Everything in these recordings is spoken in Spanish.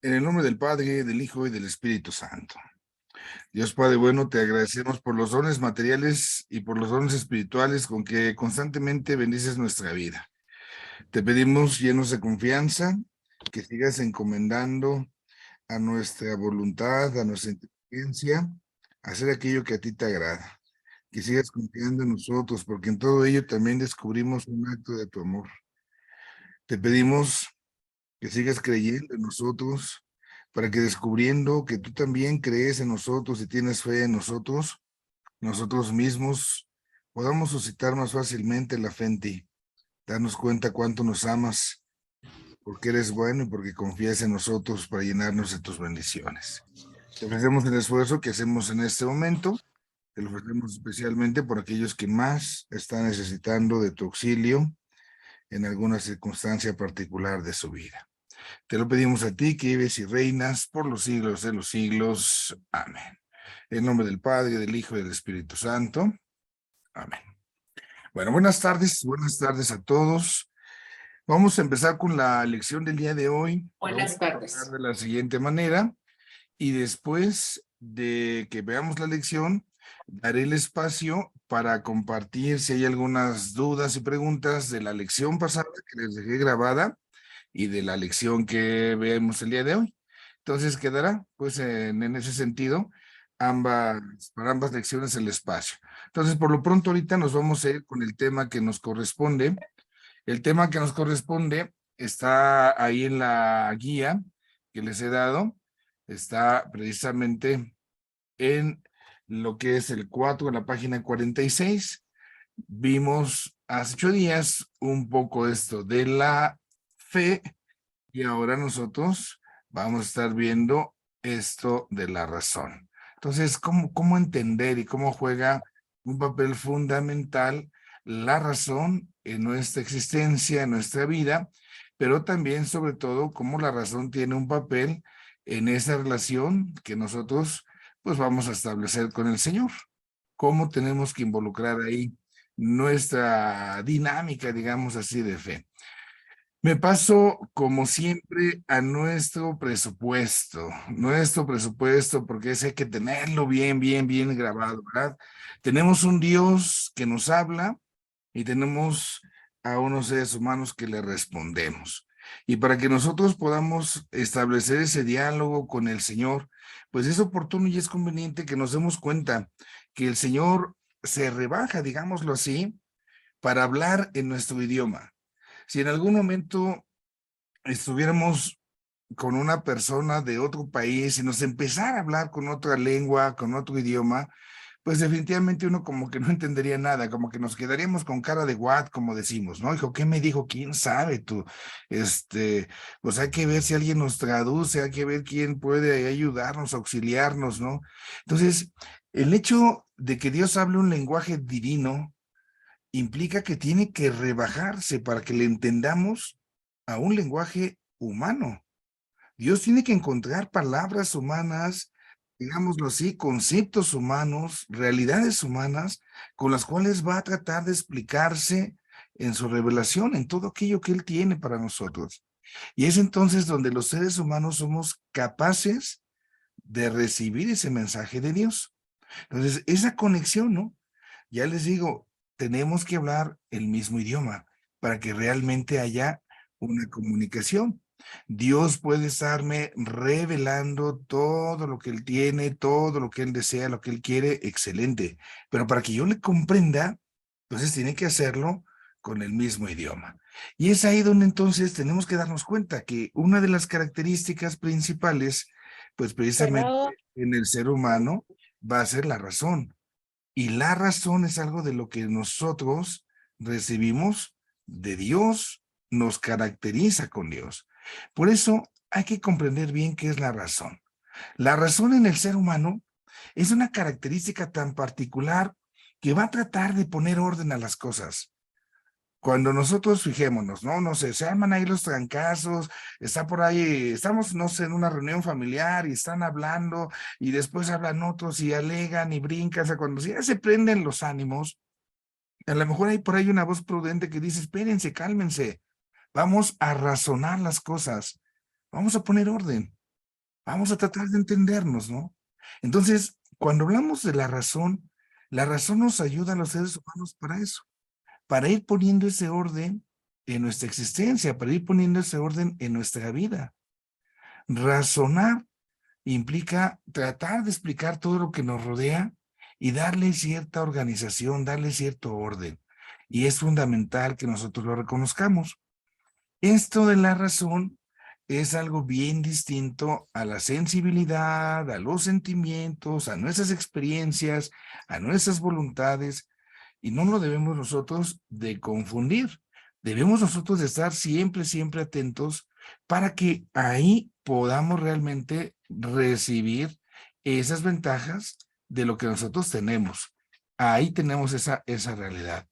En el nombre del Padre, del Hijo y del Espíritu Santo. Dios Padre bueno, te agradecemos por los dones materiales y por los dones espirituales con que constantemente bendices nuestra vida. Te pedimos, llenos de confianza, que sigas encomendando a nuestra voluntad, a nuestra inteligencia, hacer aquello que a ti te agrada. Que sigas confiando en nosotros, porque en todo ello también descubrimos un acto de tu amor. Te pedimos que sigas creyendo en nosotros, para que descubriendo que tú también crees en nosotros y tienes fe en nosotros, nosotros mismos podamos suscitar más fácilmente la fe en ti, darnos cuenta cuánto nos amas, porque eres bueno y porque confías en nosotros para llenarnos de tus bendiciones. Te ofrecemos el esfuerzo que hacemos en este momento, te lo ofrecemos especialmente por aquellos que más están necesitando de tu auxilio en alguna circunstancia particular de su vida. Te lo pedimos a ti que vives y reinas por los siglos de los siglos. Amén. En nombre del Padre, del Hijo y del Espíritu Santo. Amén. Bueno, buenas tardes a todos. Vamos a empezar con la lección del día de hoy. Buenas tardes. De la siguiente manera, y después de que veamos la lección, daré el espacio para compartir si hay algunas dudas y preguntas de la lección pasada que les dejé grabada y de la lección que vemos el día de hoy. Entonces quedará, pues, en ese sentido, para ambas lecciones el espacio. Entonces, por lo pronto, ahorita nos vamos a ir con el tema que nos corresponde. El tema que nos corresponde está ahí en la guía que les he dado. Está precisamente en lo que es el 4, en la página 46. Vimos hace 8 días un poco esto de la fe. Y ahora nosotros vamos a estar viendo esto de la razón. Entonces, ¿cómo entender y cómo juega un papel fundamental la razón en nuestra existencia, en nuestra vida, pero también, sobre todo, cómo la razón tiene un papel en esa relación que nosotros, pues, vamos a establecer con el Señor? ¿Cómo tenemos que involucrar ahí nuestra dinámica, digamos así, de fe? Me paso, como siempre, a nuestro presupuesto, porque ese hay que tenerlo bien grabado, ¿verdad? Tenemos un Dios que nos habla y tenemos a unos seres humanos que le respondemos. Y para que nosotros podamos establecer ese diálogo con el Señor, pues es oportuno y es conveniente que nos demos cuenta que el Señor se rebaja, digámoslo así, para hablar en nuestro idioma. Si en algún momento estuviéramos con una persona de otro país y nos empezara a hablar con otra lengua, con otro idioma, pues definitivamente uno como que no entendería nada, como que nos quedaríamos con cara de what, como decimos, ¿no? Hijo, ¿qué me dijo? ¿Quién sabe tú? Pues hay que ver si alguien nos traduce, hay que ver quién puede ayudarnos, auxiliarnos, ¿no? Entonces, el hecho de que Dios hable un lenguaje divino implica que tiene que rebajarse para que le entendamos a un lenguaje humano. Dios tiene que encontrar palabras humanas, digámoslo así, conceptos humanos, realidades humanas, con las cuales va a tratar de explicarse en su revelación, en todo aquello que Él tiene para nosotros. Y es entonces donde los seres humanos somos capaces de recibir ese mensaje de Dios. Entonces, esa conexión, ¿no? Ya les digo, tenemos que hablar el mismo idioma para que realmente haya una comunicación. Dios puede estarme revelando todo lo que Él tiene, todo lo que Él desea, lo que Él quiere, excelente. Pero para que yo le comprenda, entonces tiene que hacerlo con el mismo idioma. Y es ahí donde entonces tenemos que darnos cuenta que una de las características principales, pues precisamente Pero en el ser humano, va a ser la razón. Y la razón es algo de lo que nosotros recibimos de Dios, nos caracteriza con Dios. Por eso hay que comprender bien qué es la razón. La razón en el ser humano es una característica tan particular que va a tratar de poner orden a las cosas. Cuando nosotros fijémonos, ¿no? No sé, se arman ahí los trancazos, está por ahí, estamos, no sé, en una reunión familiar y están hablando y después hablan otros y alegan y brincan, o sea, cuando ya se prenden los ánimos, a lo mejor hay por ahí una voz prudente que dice, espérense, cálmense, vamos a razonar las cosas, vamos a poner orden. Vamos a tratar de entendernos, ¿no? Entonces, cuando hablamos de la razón nos ayuda a los seres humanos para eso, para ir poniendo ese orden en nuestra existencia, para ir poniendo ese orden en nuestra vida. Razonar implica tratar de explicar todo lo que nos rodea y darle cierta organización, darle cierto orden. Y es fundamental que nosotros lo reconozcamos. Esto de la razón es algo bien distinto a la sensibilidad, a los sentimientos, a nuestras experiencias, a nuestras voluntades, y no lo debemos nosotros de confundir. Debemos nosotros de estar siempre, siempre atentos para que ahí podamos realmente recibir esas ventajas de lo que nosotros tenemos. Ahí tenemos esa realidad.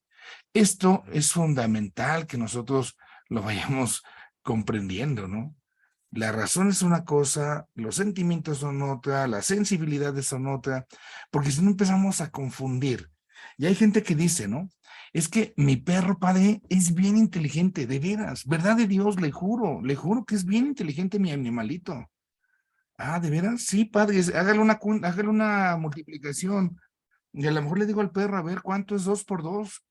Esto es fundamental que nosotros lo vayamos comprendiendo, ¿no? La razón es una cosa, los sentimientos son otra, las sensibilidades son otra, porque si no empezamos a confundir. Y hay gente que dice, ¿no? Es que mi perro, padre, es bien inteligente, de veras, verdad de Dios, le juro que es bien inteligente mi animalito. Ah, ¿de veras? Sí, padre, hágale una multiplicación. Y a lo mejor le digo al perro, a ver, ¿cuánto es 2 por 2?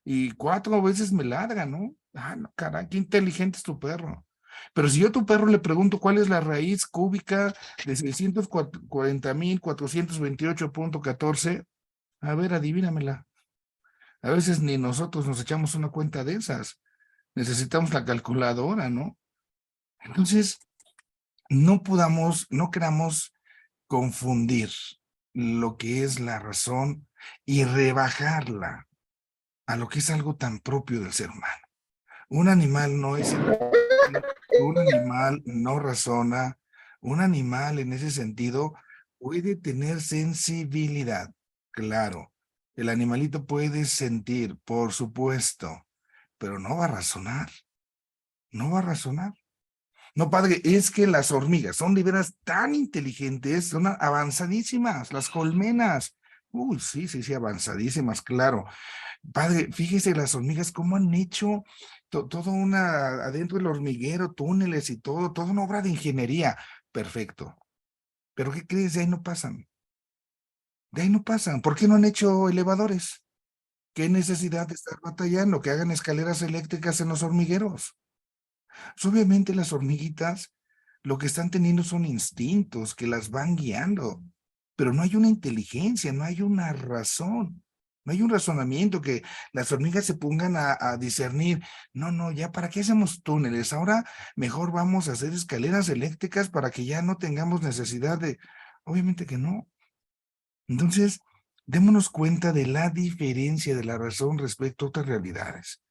Y 4 veces me ladra, ¿no? Ah, no, caray, qué inteligente es tu perro. Pero si yo a tu perro le pregunto cuál es la raíz cúbica de 640,428,14, a ver, adivínamela. A veces ni nosotros nos echamos una cuenta de esas. Necesitamos la calculadora, ¿no? Entonces, no queramos confundir lo que es la razón y rebajarla a lo que es algo tan propio del ser humano. Un animal no es inteligente, un animal no razona, un animal en ese sentido puede tener sensibilidad, claro. El animalito puede sentir, por supuesto, pero no va a razonar, no va a razonar. No, padre, es que las hormigas son de veras tan inteligentes, son avanzadísimas, las colmenas. Uy, sí, sí, sí, avanzadísimas, claro. Padre, fíjese las hormigas cómo han hecho todo adentro del hormiguero, túneles y todo, toda una obra de ingeniería. Perfecto. Pero ¿qué crees? De ahí no pasan. De ahí no pasan. ¿Por qué no han hecho elevadores? ¿Qué necesidad de estar batallando? Que hagan escaleras eléctricas en los hormigueros. Pues obviamente las hormiguitas lo que están teniendo son instintos que las van guiando, pero no hay una inteligencia, no hay una razón, no hay un razonamiento que las hormigas se pongan a discernir. No, no, ya para qué hacemos túneles, ahora mejor vamos a hacer escaleras eléctricas para que ya no tengamos necesidad de... Obviamente que no. Entonces, démonos cuenta de la diferencia de la razón respecto a otras realidades,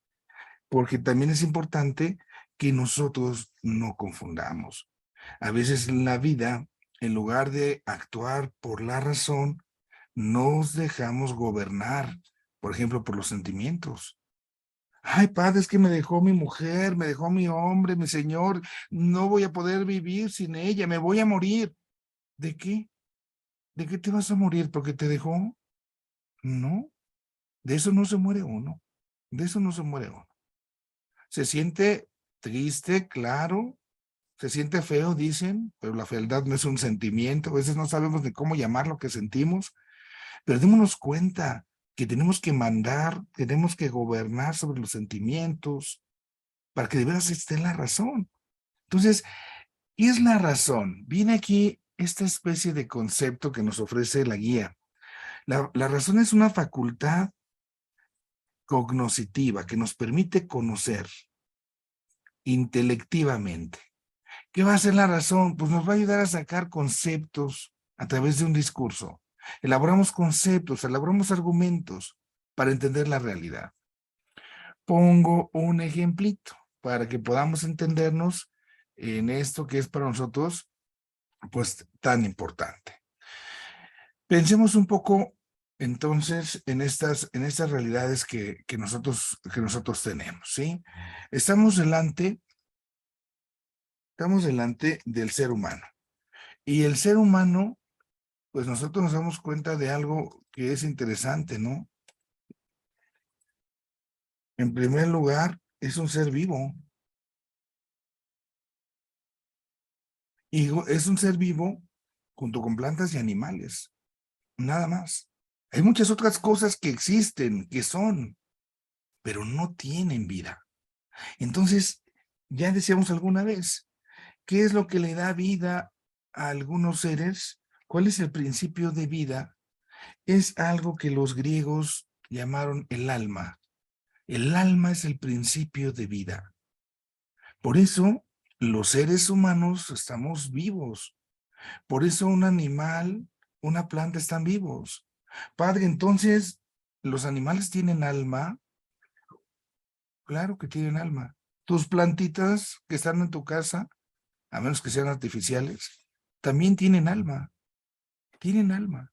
porque también es importante que nosotros no confundamos. A veces en la vida, en lugar de actuar por la razón, nos dejamos gobernar, por ejemplo, por los sentimientos. Ay, padre, es que me dejó mi mujer, me dejó mi hombre, mi señor, no voy a poder vivir sin ella, me voy a morir. ¿De qué? ¿De qué te vas a morir? ¿Porque te dejó? No, de eso no se muere uno, de eso no se muere uno. Se siente triste, claro, se siente feo, dicen, pero la fealdad no es un sentimiento, a veces no sabemos ni cómo llamar lo que sentimos, pero démonos cuenta que tenemos que mandar, tenemos que gobernar sobre los sentimientos para que de veras esté la razón. Entonces, ¿qué es la razón? Viene aquí esta especie de concepto que nos ofrece la guía. La razón es una facultad cognoscitiva que nos permite conocer intelectivamente. ¿Qué va a ser la razón? Pues nos va a ayudar a sacar conceptos a través de un discurso. Elaboramos conceptos, elaboramos argumentos para entender la realidad. Pongo un ejemplito para que podamos entendernos en esto que es para nosotros pues tan importante. Pensemos un poco entonces en estas realidades que nosotros tenemos, ¿sí? Estamos delante del ser humano. Y el ser humano, pues nosotros nos damos cuenta de algo que es interesante, ¿no? En primer lugar, es un ser vivo. Y es un ser vivo junto con plantas y animales, nada más. Hay muchas otras cosas que existen, que son, pero no tienen vida. Entonces, ya decíamos alguna vez, ¿qué es lo que le da vida a algunos seres? ¿Cuál es el principio de vida? Es algo que los griegos llamaron el alma. El alma es el principio de vida. Por eso los seres humanos estamos vivos. Por eso un animal, una planta están vivos. Padre, entonces, ¿los animales tienen alma? Claro que tienen alma. Tus plantitas que están en tu casa, a menos que sean artificiales, también tienen alma. Tienen alma.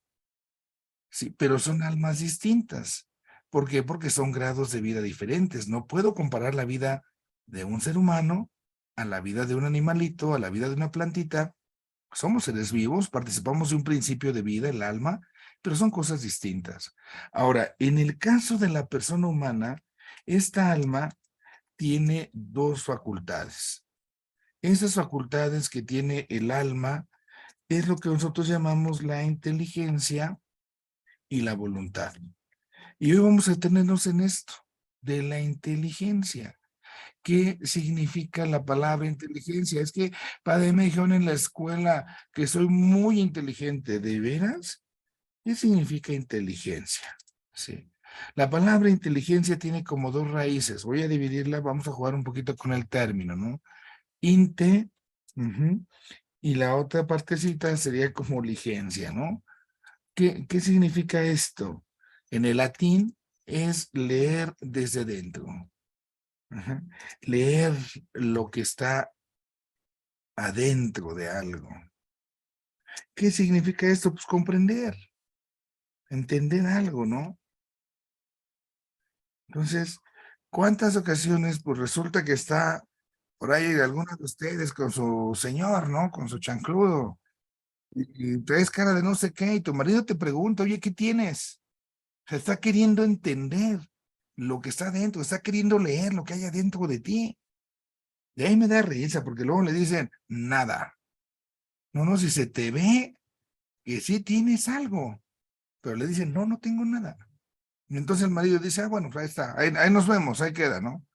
Sí, pero son almas distintas. ¿Por qué? Porque son grados de vida diferentes. No puedo comparar la vida de un ser humano a la vida de un animalito, a la vida de una plantita. Somos seres vivos, participamos de un principio de vida, el alma, pero son cosas distintas. Ahora, en el caso de la persona humana, esta alma tiene dos facultades. Esas facultades que tiene el alma es lo que nosotros llamamos la inteligencia y la voluntad. Y hoy vamos a detenernos en esto, de la inteligencia. ¿Qué significa la palabra inteligencia? Es que, padre, me dijeron en la escuela que soy muy inteligente. ¿De veras? ¿Qué significa inteligencia? Sí. La palabra inteligencia tiene como dos raíces. Voy a dividirla, vamos a jugar un poquito con el término, ¿no? Inte, y la otra partecita sería como ligencia, ¿no? ¿Qué significa esto? En el latín es leer desde dentro. Ajá. Leer lo que está adentro de algo. ¿Qué significa esto? Pues comprender, entender algo, ¿no? Entonces, ¿cuántas ocasiones pues resulta que está por ahí alguno de ustedes con su señor, ¿no? Con su chancludo y traes cara de no sé qué y tu marido te pregunta, oye, ¿qué tienes? Se está queriendo entender lo que está dentro, está queriendo leer lo que hay adentro de ti. Y ahí me da risa porque luego le dicen, nada. No, no, si se te ve que sí tienes algo, pero le dicen, no, no tengo nada. Y entonces el marido dice, ah, bueno, pues ahí está, ahí nos vemos, ahí queda, ¿no?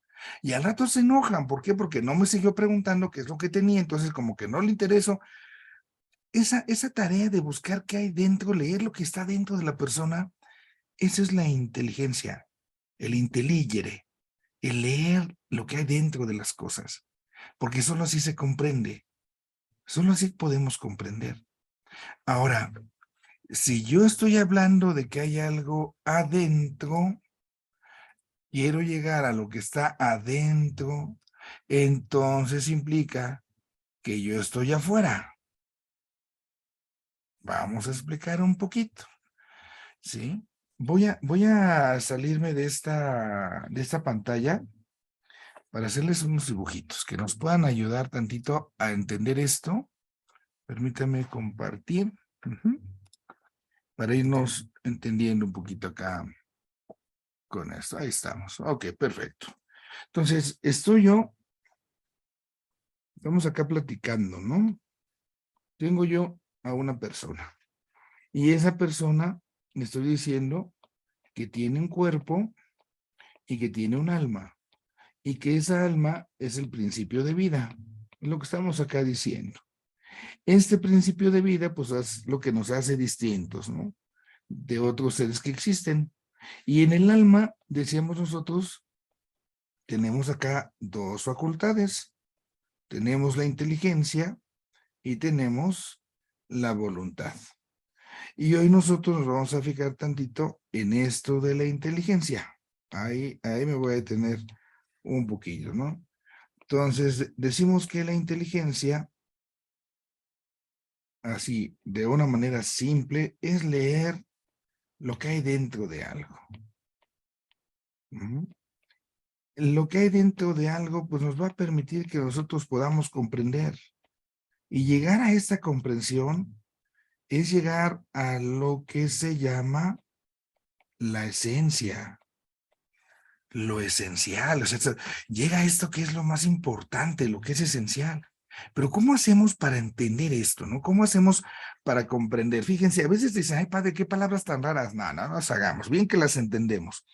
Y al rato se enojan, ¿por qué? Porque no me siguió preguntando qué es lo que tenía, entonces como que no le interesó. Esa tarea de buscar qué hay dentro, leer lo que está dentro de la persona, esa es la inteligencia, el inteligere, el leer lo que hay dentro de las cosas, porque solo así se comprende, solo así podemos comprender. Ahora, si yo estoy hablando de que hay algo adentro, quiero llegar a lo que está adentro, entonces implica que yo estoy afuera. Vamos a explicar un poquito, ¿sí? Voy a salirme de esta pantalla para hacerles unos dibujitos que nos puedan ayudar tantito a entender esto. Permítame compartir, para irnos entendiendo un poquito acá con esto. Ahí estamos. Ok, perfecto. Entonces, estamos acá platicando, ¿no? Tengo yo a una persona y esa persona me estoy diciendo que tiene un cuerpo y que tiene un alma y que esa alma es el principio de vida. Es lo que estamos acá diciendo. Este principio de vida, pues es lo que nos hace distintos, ¿no? De otros seres que existen. Y en el alma, decíamos nosotros, tenemos acá dos facultades. Tenemos la inteligencia y tenemos la voluntad. Y hoy nosotros nos vamos a fijar tantito en esto de la inteligencia. Ahí me voy a detener un poquillo, ¿no? Entonces, decimos que la inteligencia, así, de una manera simple, es leer lo que hay dentro de algo. Lo que hay dentro de algo, pues nos va a permitir que nosotros podamos comprender. Y llegar a esta comprensión es llegar a lo que se llama la esencia, lo esencial. O sea, llega a esto que es lo más importante, lo que es esencial. Pero ¿cómo hacemos para entender esto, no? ¿Cómo hacemos para comprender? Fíjense, a veces dicen, ay, padre, qué palabras tan raras. No, no nos hagamos, bien que las entendemos.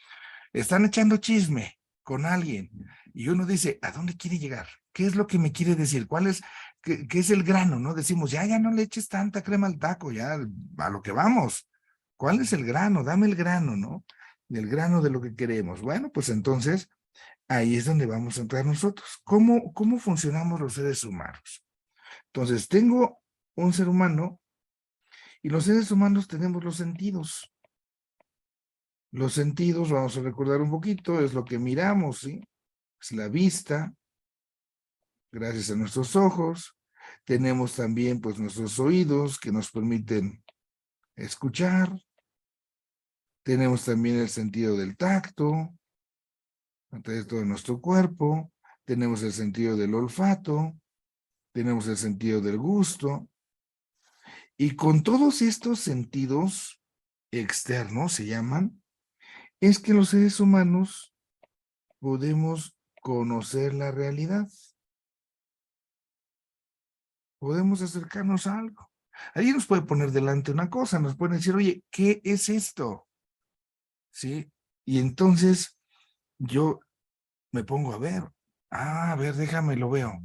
Están echando chisme con alguien y uno dice, ¿a dónde quiere llegar? ¿Qué es lo que me quiere decir? ¿Cuál es, qué es el grano? ¿No? Decimos, ya no le eches tanta crema al taco, ya a lo que vamos. ¿Cuál es el grano? Dame el grano, ¿no? El grano de lo que queremos. Bueno, pues entonces ahí es donde vamos a entrar nosotros. ¿Cómo funcionamos los seres humanos? Entonces, tengo un ser humano y los seres humanos tenemos los sentidos. Los sentidos, vamos a recordar un poquito, es lo que miramos, ¿sí? Es la vista, gracias a nuestros ojos. Tenemos también, pues, nuestros oídos que nos permiten escuchar. Tenemos también el sentido del tacto, a través de todo nuestro cuerpo. Tenemos el sentido del olfato. Tenemos el sentido del gusto. Y con todos estos sentidos externos, se llaman, es que los seres humanos podemos conocer la realidad. Podemos acercarnos a algo. Alguien nos puede poner delante una cosa, nos puede decir, oye, ¿qué es esto? ¿Sí? Y entonces yo me pongo a ver. A ver, déjame, lo veo.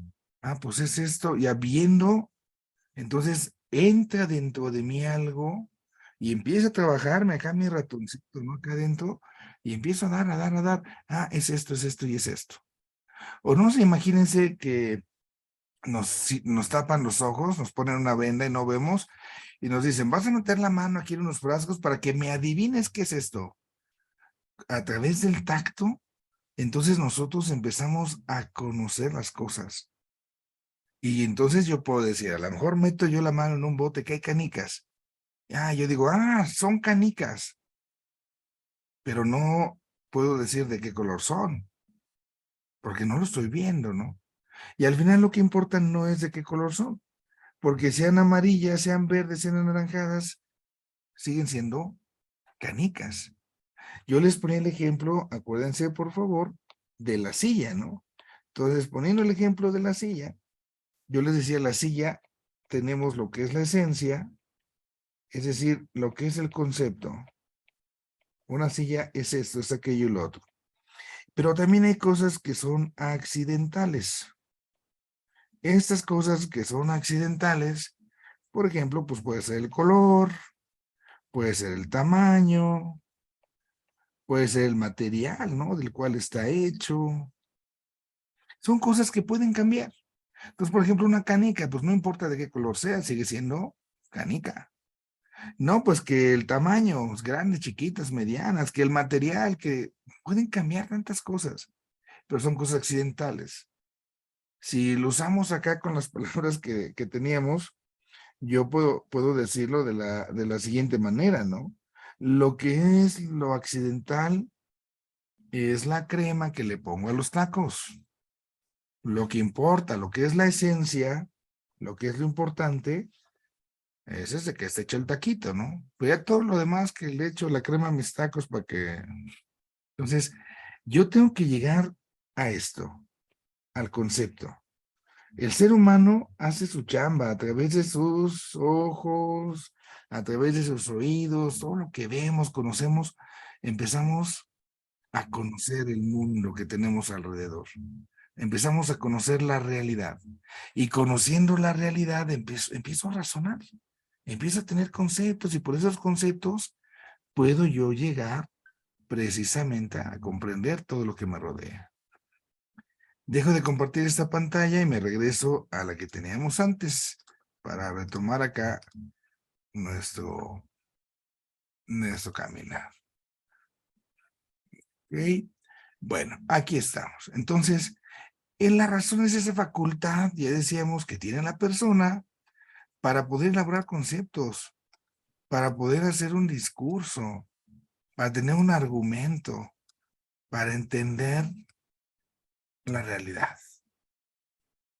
Pues es esto. Ya viendo, entonces entra dentro de mí algo y empieza a trabajarme acá mi ratoncito, ¿no? Acá adentro, y empiezo a dar, a dar, a dar. Es esto y es esto. O no sé, imagínense que nos tapan los ojos, nos ponen una venda y no vemos, y nos dicen, vas a meter la mano aquí en unos frascos para que me adivines qué es esto. A través del tacto, entonces nosotros empezamos a conocer las cosas. Y entonces yo puedo decir, a lo mejor meto yo la mano en un bote que hay canicas. Yo digo, son canicas, pero no puedo decir de qué color son, porque no lo estoy viendo, ¿no? Y al final lo que importa no es de qué color son, porque sean amarillas, sean verdes, sean anaranjadas, siguen siendo canicas. Yo les ponía el ejemplo, acuérdense por favor, de la silla, ¿no? Entonces, poniendo el ejemplo de la silla, yo les decía, la silla tenemos lo que es la esencia, es decir, lo que es el concepto. Una silla es esto, es aquello y lo otro. Pero también hay cosas que son accidentales. Estas cosas que son accidentales, por ejemplo, pues puede ser el color, puede ser el tamaño, puede ser el material, ¿no? Del cual está hecho. Son cosas que pueden cambiar. Entonces, por ejemplo, una canica, pues no importa de qué color sea, sigue siendo canica. No, pues que el tamaño, grandes, chiquitas, medianas, que el material, que pueden cambiar tantas cosas, pero son cosas accidentales. Si lo usamos acá con las palabras que teníamos, yo puedo decirlo de la siguiente manera, ¿no? Lo que es lo accidental es la crema que le pongo a los tacos. Lo que importa, lo que es la esencia, lo que es lo importante, es ese que esté hecho el taquito, ¿no? Pero ya todo lo demás que le echo la crema a mis tacos para que... Entonces, yo tengo que llegar a esto, al concepto. El ser humano hace su chamba a través de sus ojos, a través de sus oídos, todo lo que vemos, conocemos, empezamos a conocer el mundo que tenemos alrededor. Empezamos a conocer la realidad. Y conociendo la realidad, empiezo a razonar. Empiezo a tener conceptos y por esos conceptos puedo yo llegar precisamente a comprender todo lo que me rodea. Dejo de compartir esta pantalla y me regreso a la que teníamos antes para retomar acá nuestro caminar. ¿Ok? Bueno, aquí estamos. Entonces, en la razón es esa facultad, ya decíamos, que tiene la persona para poder elaborar conceptos, para poder hacer un discurso, para tener un argumento, para entender la realidad.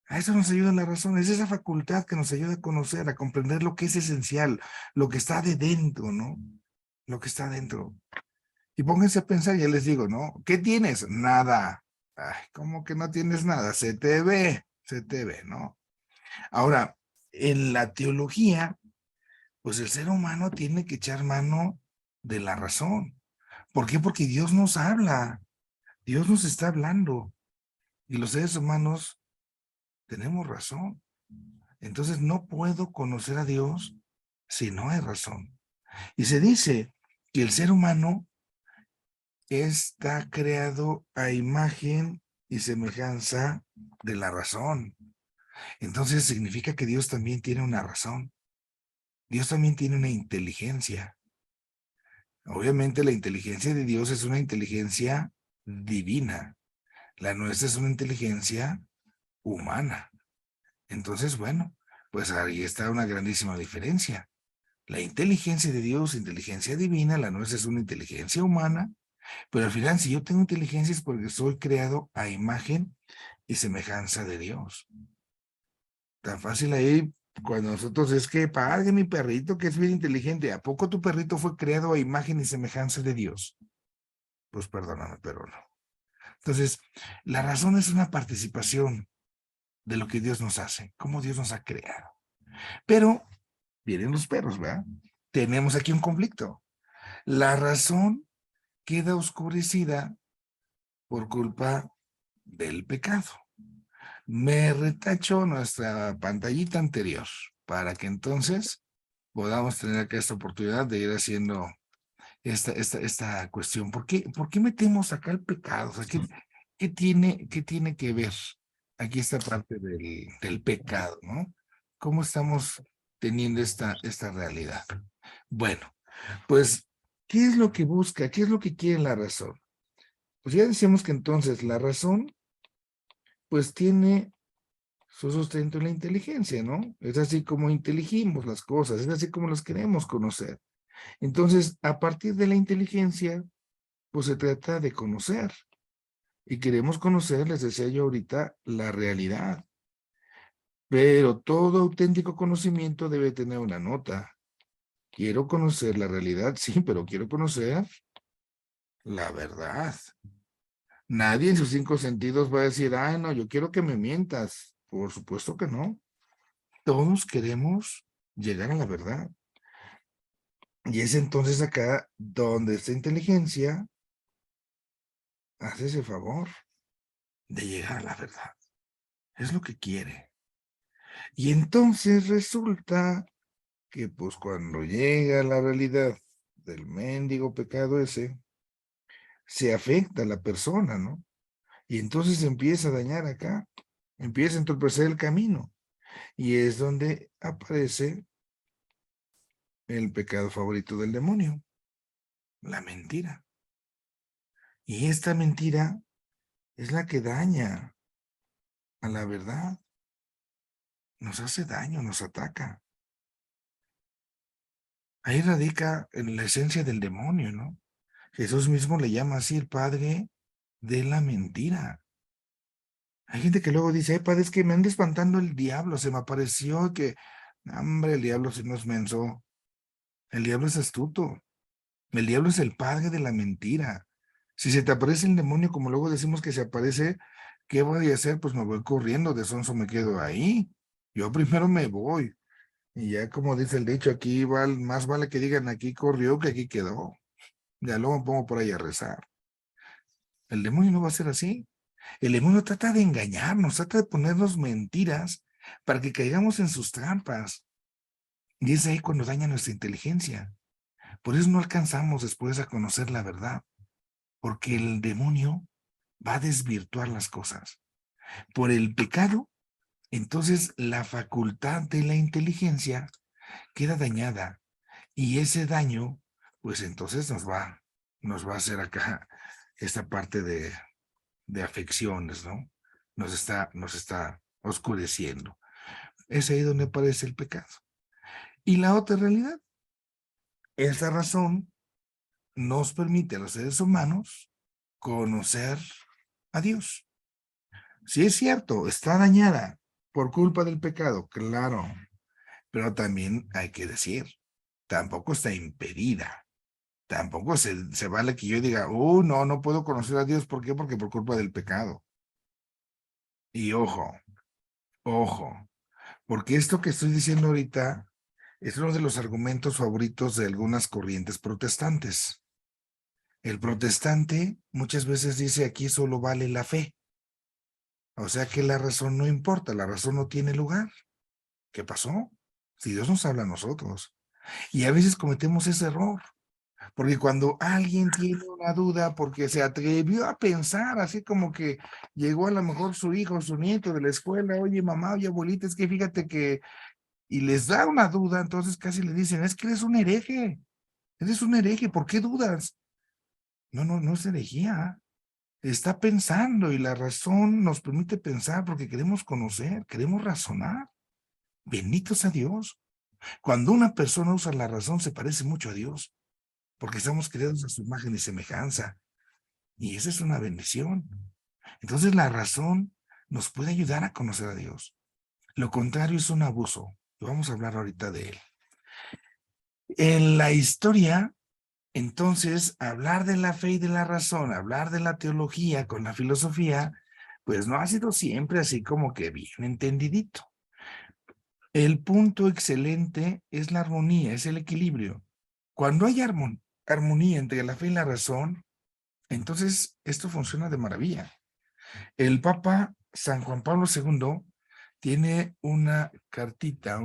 A eso nos ayuda la razón, es esa facultad que nos ayuda a conocer, a comprender lo que es esencial, lo que está de dentro, ¿no? Lo que está dentro. Y pónganse a pensar, ya les digo, ¿no? ¿Qué tienes? Nada. Ay, ¿cómo que no tienes nada? Se te ve, ¿no? Ahora, en la teología, pues el ser humano tiene que echar mano de la razón. ¿Por qué? Porque Dios nos habla, Dios nos está hablando y los seres humanos tenemos razón. Entonces no puedo conocer a Dios si no hay razón. Y se dice que el ser humano está creado a imagen y semejanza de la razón. Entonces significa que Dios también tiene una razón. Dios también tiene una inteligencia. Obviamente la inteligencia de Dios es una inteligencia divina. La nuestra es una inteligencia humana. Entonces, bueno, pues ahí está una grandísima diferencia. La inteligencia de Dios, inteligencia divina, la nuestra es una inteligencia humana, pero al final si yo tengo inteligencia es porque soy creado a imagen y semejanza de Dios. Tan fácil ahí cuando nosotros es que pague mi perrito que es bien inteligente. ¿A poco tu perrito fue creado a imagen y semejanza de Dios? Pues perdóname, pero no. Entonces, la razón es una participación de lo que Dios nos hace, cómo Dios nos ha creado. Pero, vienen los perros, ¿verdad? Tenemos aquí un conflicto. La razón queda oscurecida por culpa del pecado. Me retacho nuestra pantallita anterior para que entonces podamos tener acá esta oportunidad de ir haciendo esta cuestión. ¿Por qué metemos acá el pecado? O sea, qué tiene que ver aquí esta parte del pecado, ¿no? ¿Cómo estamos teniendo esta realidad? Bueno, pues, ¿qué es lo que busca? ¿Qué es lo que quiere la razón? Pues ya decíamos que entonces la razón, pues tiene su sustento en la inteligencia, ¿no? Es así como inteligimos las cosas, es así como las queremos conocer. Entonces, a partir de la inteligencia, pues se trata de conocer. Y queremos conocer, les decía yo ahorita, la realidad. Pero todo auténtico conocimiento debe tener una nota. Quiero conocer la realidad, sí, pero quiero conocer la verdad. Nadie en sus cinco sentidos va a decir, ah, no, yo quiero que me mientas. Por supuesto que no. Todos queremos llegar a la verdad. Y es entonces acá donde esta inteligencia hace ese favor de llegar a la verdad. Es lo que quiere. Y entonces resulta que pues cuando llega la realidad del mendigo pecado ese, se afecta a la persona, ¿no? Y entonces empieza a dañar acá, empieza a entorpecer el camino. Y es donde aparece el pecado favorito del demonio, la mentira. Y esta mentira es la que daña a la verdad, nos hace daño, nos ataca. Ahí radica en la esencia del demonio, ¿no? Jesús mismo le llama así el padre de la mentira. Hay gente que luego dice, padre, es que me anda espantando el diablo, se me apareció que, hombre, el diablo si no es menso, el diablo es astuto, el diablo es el padre de la mentira. Si se te aparece el demonio, como luego decimos que se aparece, ¿qué voy a hacer? Pues me voy corriendo, de sonso me quedo ahí. Yo primero me voy. Y ya como dice el dicho, aquí más vale que digan aquí corrió que aquí quedó. Ya luego me pongo por ahí a rezar. El demonio no va a ser así. El demonio trata de engañarnos, trata de ponernos mentiras para que caigamos en sus trampas. Y es ahí cuando daña nuestra inteligencia. Por eso no alcanzamos después a conocer la verdad, porque el demonio va a desvirtuar las cosas. Por el pecado, entonces la facultad de la inteligencia queda dañada y ese daño, pues entonces nos va a hacer acá esta parte de afecciones, ¿no? Nos está oscureciendo. Es ahí donde aparece el pecado. Y la otra realidad, esta razón nos permite a los seres humanos conocer a Dios. Sí es cierto, está dañada por culpa del pecado, claro, pero también hay que decir, tampoco está impedida. Tampoco se vale que yo diga, no, no puedo conocer a Dios. ¿Por qué? Porque por culpa del pecado. Y ojo, Porque esto que estoy diciendo ahorita es uno de los argumentos favoritos de algunas corrientes protestantes. El protestante muchas veces dice aquí solo vale la fe. O sea que la razón no importa, la razón no tiene lugar. ¿Qué pasó? Si Dios nos habla a nosotros. Y a veces cometemos ese error. Porque cuando alguien tiene una duda, porque se atrevió a pensar, así como que llegó a lo mejor su hijo o su nieto de la escuela, oye mamá, oye abuelita, es que fíjate que, y les da una duda, entonces casi le dicen, es que eres un hereje, ¿por qué dudas? No, no, no es herejía, está pensando y la razón nos permite pensar porque queremos conocer, queremos razonar. Benditos a Dios. Cuando una persona usa la razón se parece mucho a Dios, porque estamos creados a su imagen y semejanza. Y esa es una bendición. Entonces la razón nos puede ayudar a conocer a Dios. Lo contrario es un abuso. Y vamos a hablar ahorita de él. En la historia, entonces, hablar de la fe y de la razón, hablar de la teología con la filosofía, pues no ha sido siempre así como que bien entendidito. El punto excelente es la armonía, es el equilibrio. Cuando hay armonía entre la fe y la razón, entonces esto funciona de maravilla. El Papa San Juan Pablo II tiene una cartita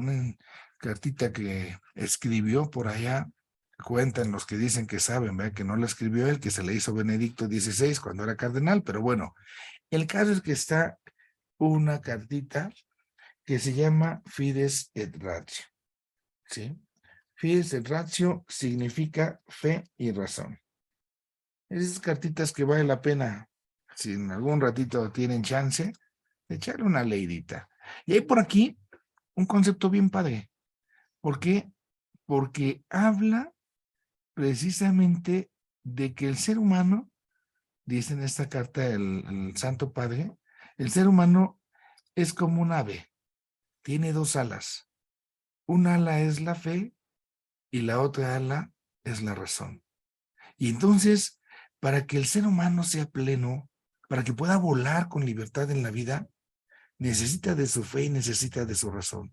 que escribió por allá, cuentan los que dicen que saben, ¿verdad? Que no la escribió él, que se le hizo Benedicto XVI cuando era cardenal, pero bueno, el caso es que está una cartita que se llama Fides et Ratio, ¿sí? Fides et Ratio significa fe y razón. Esas cartitas que vale la pena, si en algún ratito tienen chance, echarle una leidita. Y hay por aquí un concepto bien padre. ¿Por qué? Porque habla precisamente de que el ser humano, dice en esta carta el Santo Padre, el ser humano es como un ave, tiene dos alas. Una ala es la fe y la otra ala es la razón. Y entonces, para que el ser humano sea pleno, para que pueda volar con libertad en la vida, necesita de su fe y necesita de su razón.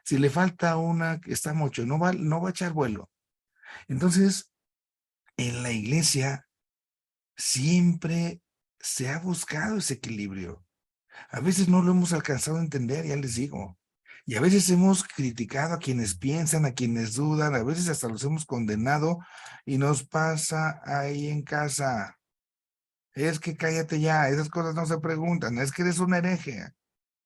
Si le falta una, está mucho, no va a echar vuelo. Entonces, en la iglesia siempre se ha buscado ese equilibrio. A veces no lo hemos alcanzado a entender, ya les digo. Y a veces hemos criticado a quienes piensan, a quienes dudan, a veces hasta los hemos condenado y nos pasa ahí en casa. Es que cállate ya, esas cosas no se preguntan, es que eres un hereje.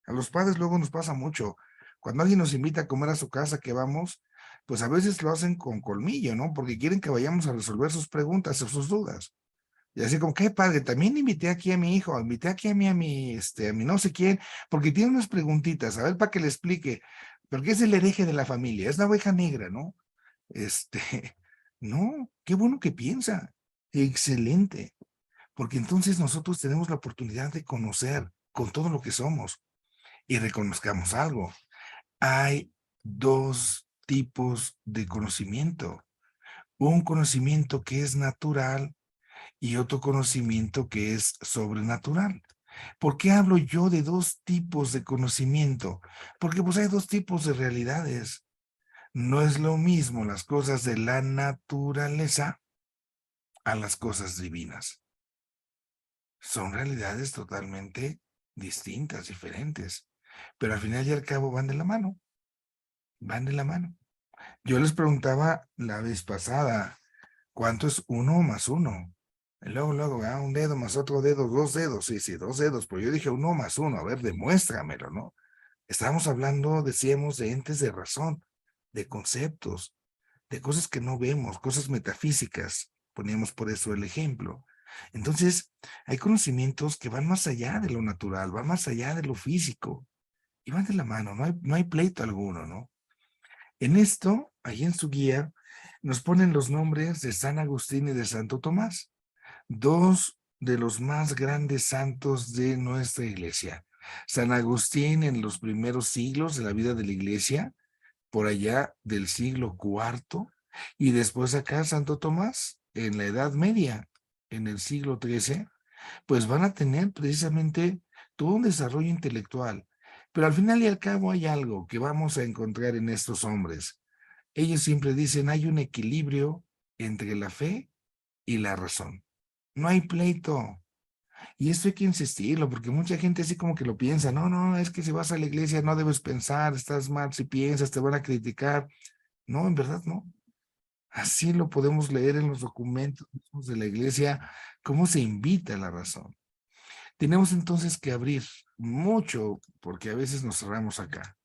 A los padres luego nos pasa mucho. Cuando alguien nos invita a comer a su casa que vamos, pues a veces lo hacen con colmillo, ¿no? Porque quieren que vayamos a resolver sus preguntas o sus dudas. Y así como, ¿qué padre? También invité aquí a mi hijo, invité aquí a mi no sé quién, porque tiene unas preguntitas, a ver para que le explique, porque es el hereje de la familia, es la oveja negra, ¿no? Este, no, qué bueno que piensa, excelente, porque entonces nosotros tenemos la oportunidad de conocer con todo lo que somos y reconozcamos algo. Hay dos tipos de conocimiento, un conocimiento que es natural y otro conocimiento que es sobrenatural. ¿Por qué hablo yo de dos tipos de conocimiento? Porque pues hay dos tipos de realidades. No es lo mismo las cosas de la naturaleza a las cosas divinas. Son realidades totalmente distintas, diferentes, pero al final y al cabo van de la mano, van de la mano. Yo les preguntaba la vez pasada, ¿cuánto es uno más uno? Y luego, un dedo más otro dedo, dos dedos, sí, dos dedos, pero yo dije uno más uno, a ver, demuéstramelo, ¿no? Estábamos hablando, decíamos, de entes de razón, de conceptos, de cosas que no vemos, cosas metafísicas, poníamos por eso el ejemplo. Entonces, hay conocimientos que van más allá de lo natural, van más allá de lo físico, y van de la mano, no hay pleito alguno, ¿no? En esto, ahí en su guía, nos ponen los nombres de San Agustín y de Santo Tomás, dos de los más grandes santos de nuestra iglesia. San Agustín en los primeros siglos de la vida de la iglesia, por allá del siglo IV, y después acá Santo Tomás en la Edad Media, en el siglo XIII, pues van a tener precisamente todo un desarrollo intelectual. Pero al final y al cabo hay algo que vamos a encontrar en estos hombres. Ellos siempre dicen, hay un equilibrio entre la fe y la razón. No hay pleito. Y esto hay que insistirlo, porque mucha gente así como que lo piensa, no, no, es que si vas a la iglesia no debes pensar, estás mal si piensas, te van a criticar. No, en verdad no. Así lo podemos leer en los documentos de la iglesia, cómo se invita a la razón. Tenemos entonces que abrir mucho, porque a veces nos cerramos acá.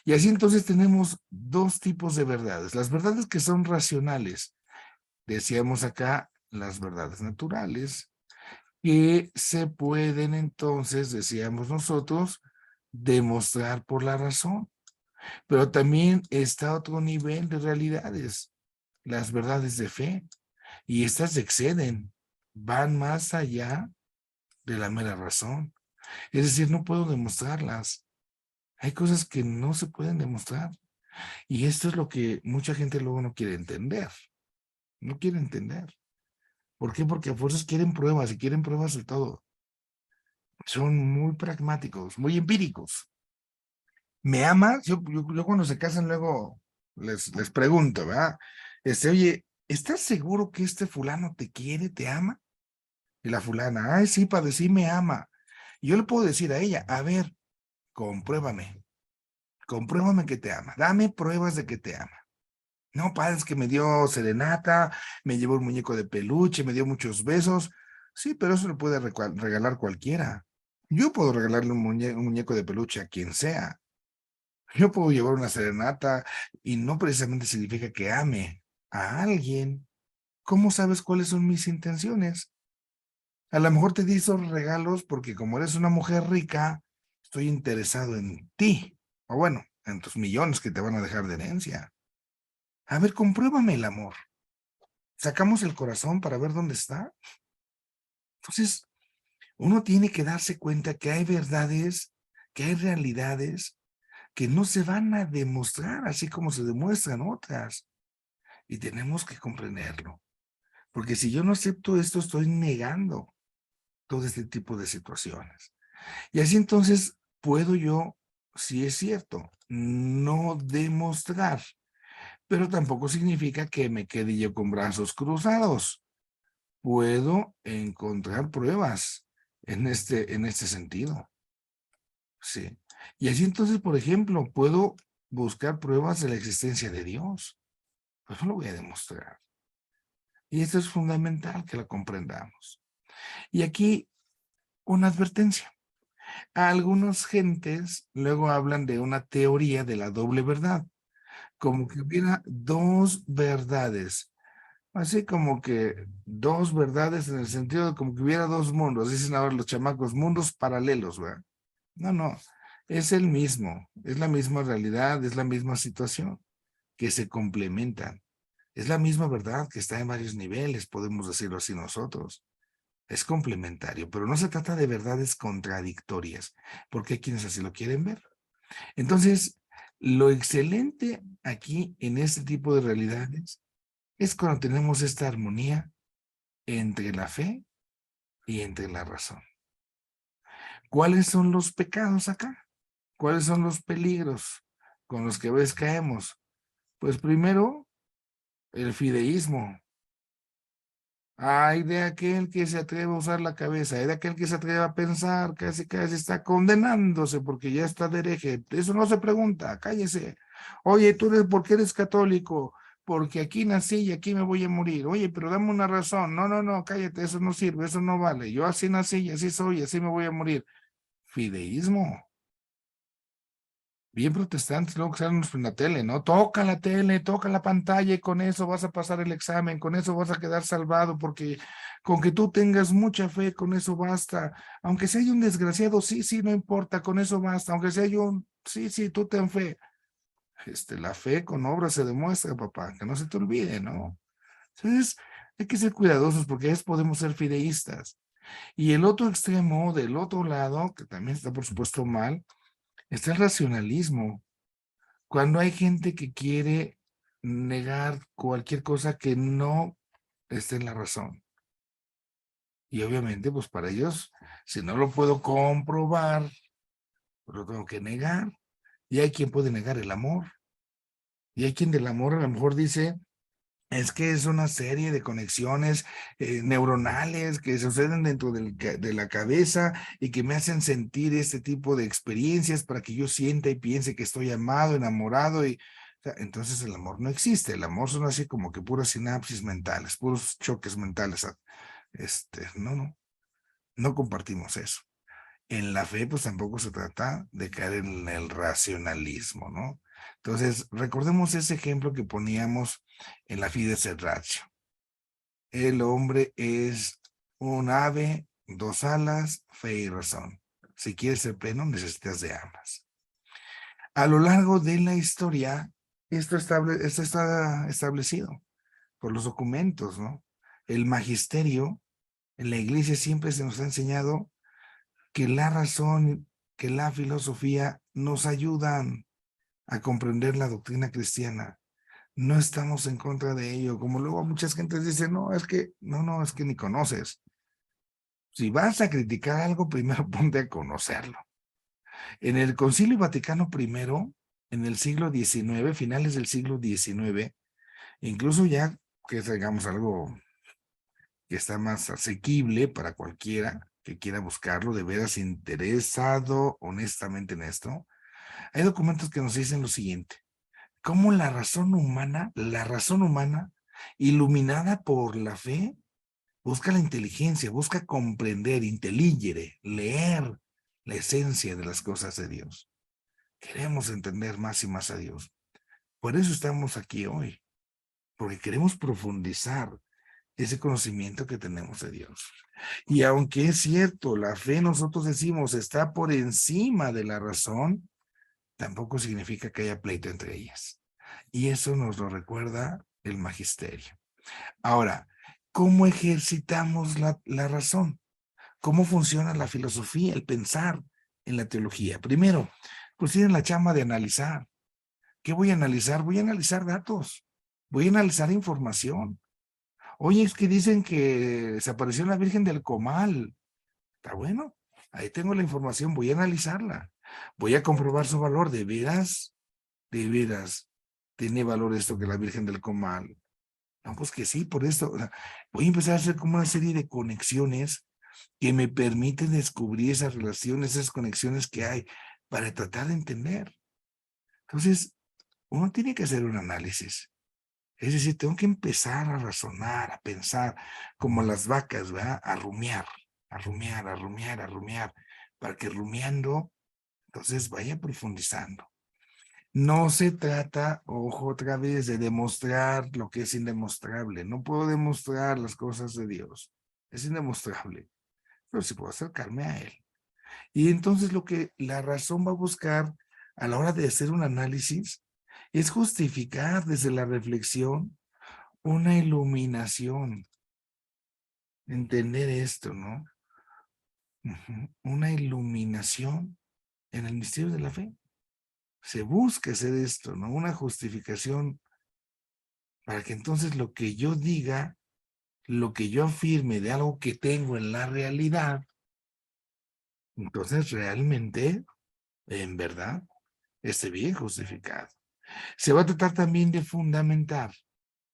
Y así entonces tenemos dos tipos de verdades. Las verdades que son racionales, decíamos acá, las verdades naturales, que se pueden entonces, decíamos nosotros, demostrar por la razón. Pero también está otro nivel de realidades, las verdades de fe, y estas exceden, van más allá de la mera razón. Es decir, no puedo demostrarlas. Hay cosas que no se pueden demostrar. Y esto es lo que mucha gente luego no quiere entender. No quiere entender. ¿Por qué? Porque a fuerzas quieren pruebas y quieren pruebas de todo. Son muy pragmáticos, muy empíricos. ¿Me amas? Yo cuando se casan luego les pregunto, ¿verdad? Oye, ¿estás seguro que este fulano te quiere, te ama? Y la fulana, ay, sí, padre, sí me ama. Y yo le puedo decir a ella, a ver, compruébame, compruébame que te ama, dame pruebas de que te ama. No, padre, es que me dio serenata, me llevó un muñeco de peluche, me dio muchos besos. Sí, pero eso le puede regalar cualquiera. Yo puedo regalarle un muñeco de peluche a quien sea. Yo puedo llevar una serenata y no precisamente significa que ame a alguien. ¿Cómo sabes cuáles son mis intenciones? A lo mejor te di esos regalos porque como eres una mujer rica, estoy interesado en ti. O bueno, en tus millones que te van a dejar de herencia. A ver, compruébame el amor. Sacamos el corazón para ver dónde está. Entonces, uno tiene que darse cuenta que hay verdades, que hay realidades que no se van a demostrar así como se demuestran otras. Y tenemos que comprenderlo. Porque si yo no acepto esto, estoy negando todo este tipo de situaciones. Y así entonces puedo yo, si es cierto, no demostrar, pero tampoco significa que me quede yo con brazos cruzados. Puedo encontrar pruebas en este sentido. Sí. Y así entonces, por ejemplo, puedo buscar pruebas de la existencia de Dios. Pues no lo voy a demostrar. Y esto es fundamental que lo comprendamos. Y aquí una advertencia. Algunas gentes luego hablan de una teoría de la doble verdad, como que hubiera dos verdades, así como que dos verdades en el sentido de como que hubiera dos mundos, dicen ahora los chamacos, mundos paralelos, ¿verdad? No, no, es el mismo, es la misma realidad, es la misma situación, que se complementan. Es la misma verdad que está en varios niveles, podemos decirlo así nosotros. Es complementario, pero no se trata de verdades contradictorias, porque hay quienes así lo quieren ver. Entonces, lo excelente aquí en este tipo de realidades es cuando tenemos esta armonía entre la fe y entre la razón. ¿Cuáles son los pecados acá? ¿Cuáles son los peligros con los que a veces caemos? Pues primero, el fideísmo. Hay de aquel que se atreve a usar la cabeza, hay de aquel que se atreve a pensar, casi casi está condenándose porque ya está de hereje. Eso no se pregunta, cállese. Oye, tú eres, ¿por qué eres católico? Porque aquí nací y aquí me voy a morir. Oye, pero dame una razón. No, no, no, cállate, eso no sirve, eso no vale. Yo así nací y así soy, y así me voy a morir. Fideísmo. Bien protestantes, luego que salen en la tele, ¿no? Toca la tele, toca la pantalla y con eso vas a pasar el examen, con eso vas a quedar salvado, porque con que tú tengas mucha fe, con eso basta. Aunque sea un desgraciado, sí, sí, no importa, con eso basta. Aunque sea un, sí, sí, tú ten fe. La fe con obras se demuestra, papá, que no se te olvide, ¿no? Entonces, hay que ser cuidadosos porque es podemos ser fideístas. Y el otro extremo, del otro lado, que también está por supuesto mal, está el racionalismo cuando hay gente que quiere negar cualquier cosa que no esté en la razón. Y obviamente, pues para ellos, si no lo puedo comprobar, lo tengo que negar. Y hay quien puede negar el amor. Y hay quien del amor a lo mejor dice, es que es una serie de conexiones neuronales que suceden dentro de la cabeza y que me hacen sentir este tipo de experiencias para que yo sienta y piense que estoy amado, enamorado y o sea, entonces el amor no existe. El amor son así como que puras sinapsis mentales, puros choques mentales. No compartimos eso. En la fe, pues tampoco se trata de caer en el racionalismo, ¿no? Entonces, recordemos ese ejemplo que poníamos en la Fides et Ratio. El hombre es un ave, dos alas, fe y razón. Si quieres ser pleno, necesitas de ambas. A lo largo de la historia, esto está establecido por los documentos, ¿no? El magisterio en la iglesia siempre se nos ha enseñado que la razón, que la filosofía nos ayudan a comprender la doctrina cristiana. No estamos en contra de ello, como luego muchas gentes dicen, no, es que ni conoces. Si vas a criticar algo, primero ponte a conocerlo. En el Concilio Vaticano I, en el siglo XIX, finales del siglo XIX, incluso ya que digamos algo que está más asequible para cualquiera que quiera buscarlo, de veras interesado honestamente en esto, hay documentos que nos dicen lo siguiente: cómo la razón humana, iluminada por la fe, busca la inteligencia, busca comprender, inteligere, leer la esencia de las cosas de Dios. Queremos entender más y más a Dios. Por eso estamos aquí hoy, porque queremos profundizar ese conocimiento que tenemos de Dios. Y aunque es cierto, la fe, nosotros decimos, está por encima de la razón, tampoco significa que haya pleito entre ellas. Y eso nos lo recuerda el magisterio. Ahora, ¿cómo ejercitamos la razón? ¿Cómo funciona la filosofía, el pensar en la teología? Primero, pues tienen la chamba de analizar. ¿Qué voy a analizar? Voy a analizar datos. Voy a analizar información. Oye, es que dicen que se apareció la Virgen del Comal. Está bueno. Ahí tengo la información. Voy a analizarla. Voy a comprobar su valor. De veras, tiene valor esto que la Virgen del Comal. No, pues que sí, por esto. O sea, voy a empezar a hacer como una serie de conexiones que me permiten descubrir esas relaciones, esas conexiones que hay para tratar de entender. Entonces, uno tiene que hacer un análisis. Es decir, tengo que empezar a razonar, a pensar, como las vacas, ¿verdad? A rumiar, a rumiar, a rumiar, a rumiar, para que rumiando, entonces vaya profundizando. No se trata, ojo, otra vez, de demostrar lo que es indemostrable. No puedo demostrar las cosas de Dios. Es indemostrable, pero sí puedo acercarme a Él. Y entonces lo que la razón va a buscar a la hora de hacer un análisis es justificar desde la reflexión una iluminación. Entender esto, ¿no? Una iluminación en el misterio de la fe. Se busca hacer esto, ¿no? Una justificación para que entonces lo que yo diga, lo que yo afirme de algo que tengo en la realidad, entonces realmente, en verdad, esté bien justificado. Se va a tratar también de fundamentar,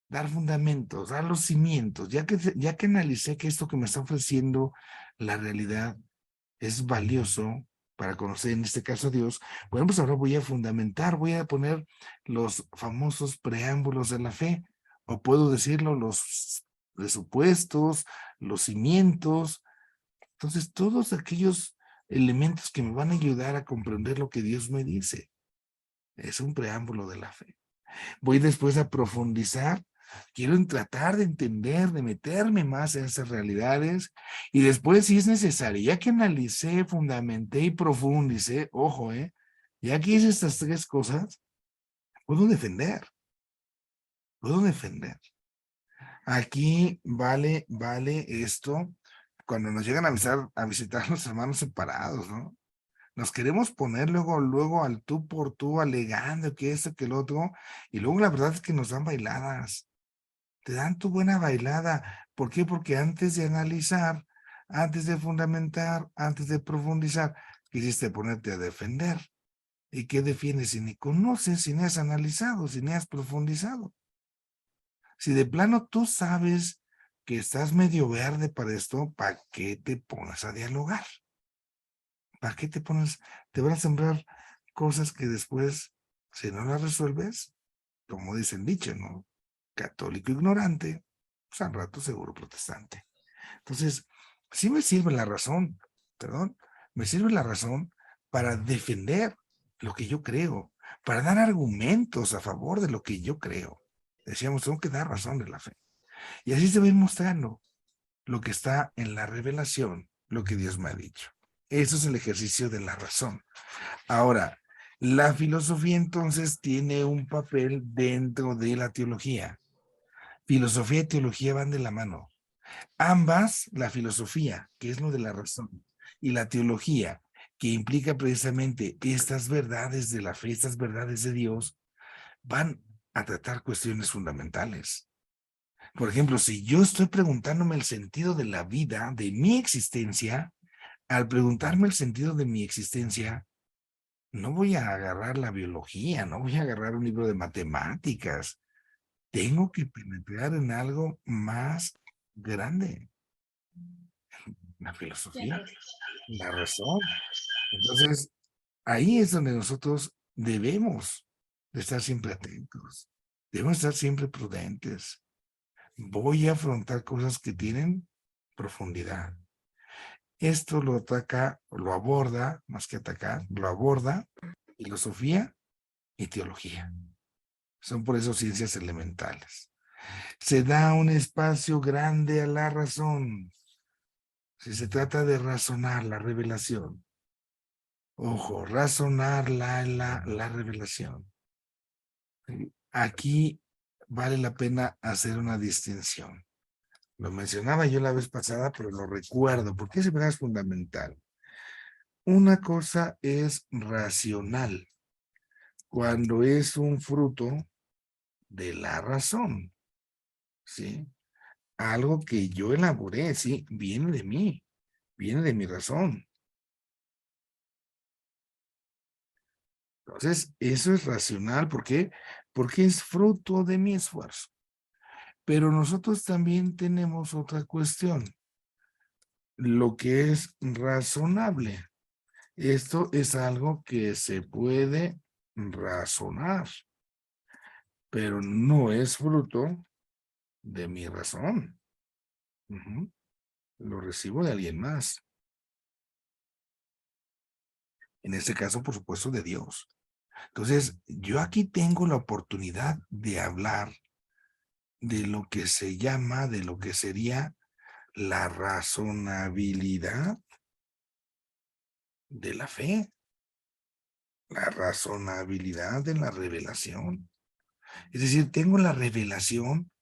dar fundamentos, dar los cimientos, ya que analicé que esto que me está ofreciendo la realidad es valioso para conocer en este caso a Dios, bueno, pues ahora voy a fundamentar, voy a poner los famosos preámbulos de la fe, o puedo decirlo, los presupuestos, los cimientos, entonces todos aquellos elementos que me van a ayudar a comprender lo que Dios me dice. Es un preámbulo de la fe. Voy después a profundizar, quiero tratar de entender, de meterme más en esas realidades y después, si es necesario, ya que analicé, fundamenté y profundicé, ojo, ya que hice estas tres cosas, puedo defender, puedo defender. Aquí vale esto cuando nos llegan a visitar los hermanos separados, ¿no? Nos queremos poner luego al tú por tú, alegando que esto, que el otro, y luego la verdad es que nos dan bailadas. Te dan tu buena bailada. ¿Por qué? Porque antes de analizar, antes de fundamentar, antes de profundizar, quisiste ponerte a defender. ¿Y qué defiendes si ni conoces, si ni has analizado, si ni has profundizado? Si de plano tú sabes que estás medio verde para esto, ¿para qué te pones a dialogar? ¿Para qué te pones? Te van a sembrar cosas que después, si no las resuelves, como dicen dicho, ¿no? Católico ignorante, pues al rato seguro protestante. Entonces, sí me sirve la razón, perdón, me sirve la razón para defender lo que yo creo, para dar argumentos a favor de lo que yo creo. Decíamos, tengo que dar razón de la fe. Y así se va a ir mostrando lo que está en la revelación, lo que Dios me ha dicho. Eso es el ejercicio de la razón. Ahora, la filosofía entonces tiene un papel dentro de la teología. Filosofía y teología van de la mano. Ambas, la filosofía, que es lo de la razón, y la teología, que implica precisamente estas verdades de la fe, estas verdades de Dios, van a tratar cuestiones fundamentales. Por ejemplo, si yo estoy preguntándome el sentido de la vida, de mi existencia, al preguntarme el sentido de mi existencia, no voy a agarrar la biología, no voy a agarrar un libro de matemáticas. Tengo que penetrar en algo más grande, la filosofía, la razón. Entonces, ahí es donde nosotros debemos de estar siempre atentos, debemos estar siempre prudentes. Voy a afrontar cosas que tienen profundidad. Esto lo ataca, lo aborda, más que atacar, lo aborda filosofía y teología. Son por eso ciencias elementales. Se da un espacio grande a la razón. Si se trata de razonar la revelación, ojo, razonar la revelación. Aquí vale la pena hacer una distinción. Lo mencionaba yo la vez pasada, pero lo recuerdo, porque ese es fundamental. Una cosa es racional, cuando es un fruto de la razón, ¿sí? Algo que yo elaboré, ¿sí? Viene de mí, viene de mi razón. Entonces, eso es racional, ¿por qué? Porque es fruto de mi esfuerzo. Pero nosotros también tenemos otra cuestión, lo que es razonable. Esto es algo que se puede razonar, pero no es fruto de mi razón. Ujú. Lo recibo de alguien más. En este caso, por supuesto, de Dios. Entonces, yo aquí tengo la oportunidad de hablar de lo que se llama, de lo que sería la razonabilidad de la fe, la razonabilidad de la revelación. Es decir, tengo la revelación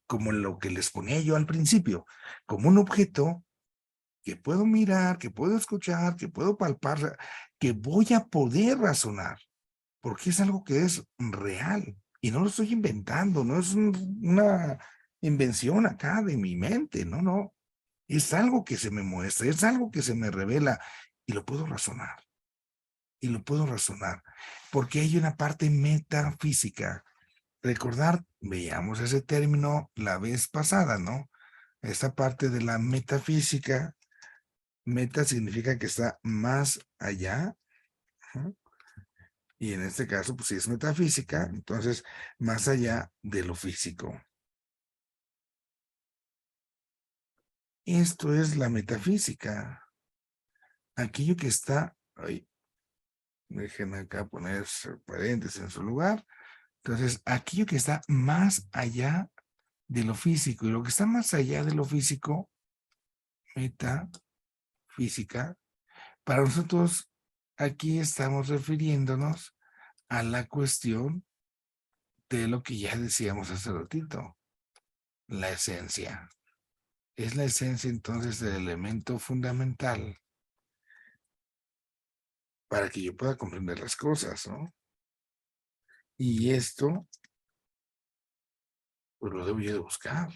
como lo que les ponía yo al principio, como un objeto que puedo mirar, que puedo escuchar, que puedo palpar, que voy a poder razonar, porque es algo que es real y no lo estoy inventando, no es una invención acá de mi mente, no, no, es algo que se me muestra, es algo que se me revela y lo puedo razonar, y lo puedo razonar, porque hay una parte metafísica. Recordar, veíamos ese término la vez pasada, ¿no? Esta parte de la metafísica, meta significa que está más allá, ¿no? Y en este caso, pues si es metafísica, entonces más allá de lo físico. Esto es la metafísica. Aquello que está, ay, dejen acá poner paréntesis en su lugar. Entonces, aquello que está más allá de lo físico, y lo que está más allá de lo físico, metafísica, para nosotros aquí estamos refiriéndonos a la cuestión de lo que ya decíamos hace ratito, la esencia. Es la esencia entonces del elemento fundamental para que yo pueda comprender las cosas, ¿no? Y esto, pues lo debo yo de buscar.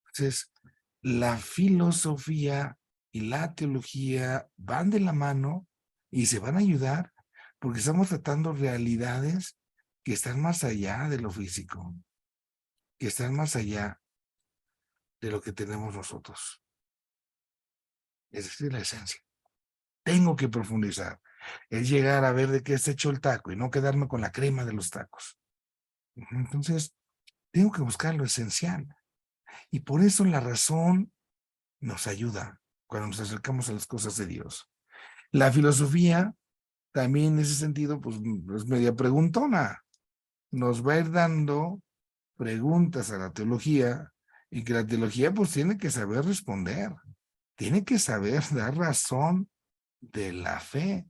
Entonces, la filosofía y la teología van de la mano y se van a ayudar porque estamos tratando realidades que están más allá de lo físico, que están más allá de lo que tenemos nosotros. Es decir, la esencia. Tengo que profundizar. Es llegar a ver de qué está hecho el taco y no quedarme con la crema de los tacos. Entonces, tengo que buscar lo esencial. Y por eso la razón nos ayuda cuando nos acercamos a las cosas de Dios. La filosofía, también en ese sentido, pues es media preguntona. Nos va a ir dando preguntas a la teología y que la teología pues tiene que saber responder. Tiene que saber dar razón de la fe.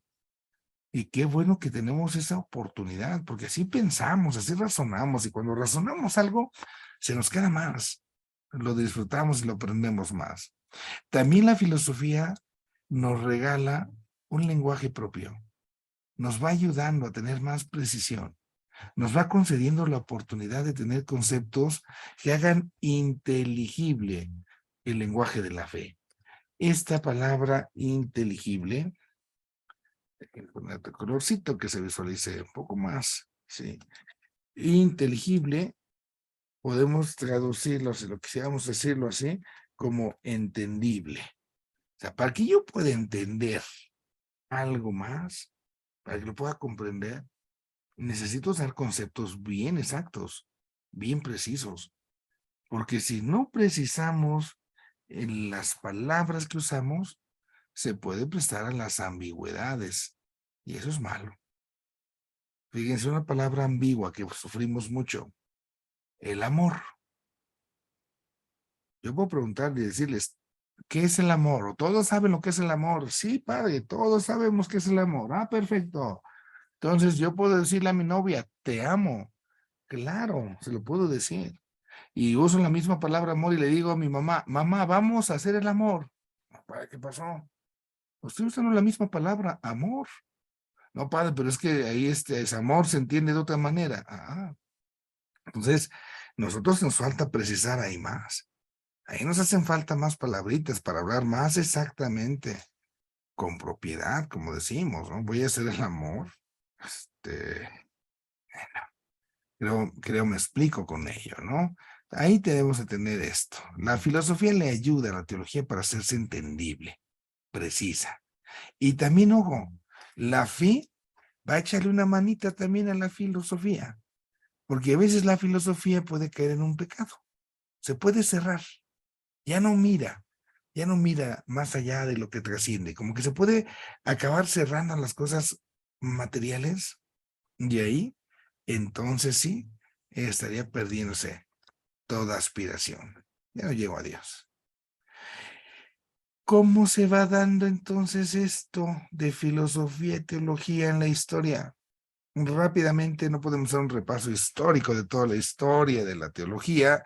Y qué bueno que tenemos esa oportunidad, porque así pensamos, así razonamos, y cuando razonamos algo, se nos queda más. Lo disfrutamos y lo aprendemos más. También la filosofía nos regala un lenguaje propio. Nos va ayudando a tener más precisión. Nos va concediendo la oportunidad de tener conceptos que hagan inteligible el lenguaje de la fe. Esta palabra inteligible, hay que poner otro colorcito que se visualice un poco más, ¿sí? Inteligible, podemos traducirlo, si lo quisiéramos decirlo así, como entendible. O sea, para que yo pueda entender algo más, para que lo pueda comprender, necesito usar conceptos bien exactos, bien precisos, porque si no precisamos en las palabras que usamos, se puede prestar a las ambigüedades, y eso es malo. Fíjense, una palabra ambigua que sufrimos mucho, el amor. Yo puedo preguntar y decirles, ¿qué es el amor? ¿O todos saben lo que es el amor? Sí, padre, todos sabemos qué es el amor. Ah, perfecto. Entonces yo puedo decirle a mi novia, te amo. Claro, se lo puedo decir. Y uso la misma palabra amor y le digo a mi mamá, mamá, vamos a hacer el amor. Padre, ¿qué pasó? Estoy usando la misma palabra, amor. No, padre, pero es que ahí ese amor se entiende de otra manera. Ah, entonces, nosotros nos falta precisar ahí más. Ahí nos hacen falta más palabritas para hablar más exactamente, con propiedad, como decimos, ¿no? Voy a hacer el amor. Este, creo me explico con ello, ¿no? Ahí tenemos que tener esto. La filosofía le ayuda a la teología para hacerse entendible, precisa. Y también, ojo, la fe va a echarle una manita también a la filosofía, porque a veces la filosofía puede caer en un pecado. Se puede cerrar, ya no mira más allá de lo que trasciende, como que se puede acabar cerrando las cosas materiales y ahí, entonces sí, estaría perdiéndose toda aspiración. Ya no llego a Dios. ¿Cómo se va dando entonces esto de filosofía y teología en la historia? Rápidamente no podemos hacer un repaso histórico de toda la historia de la teología,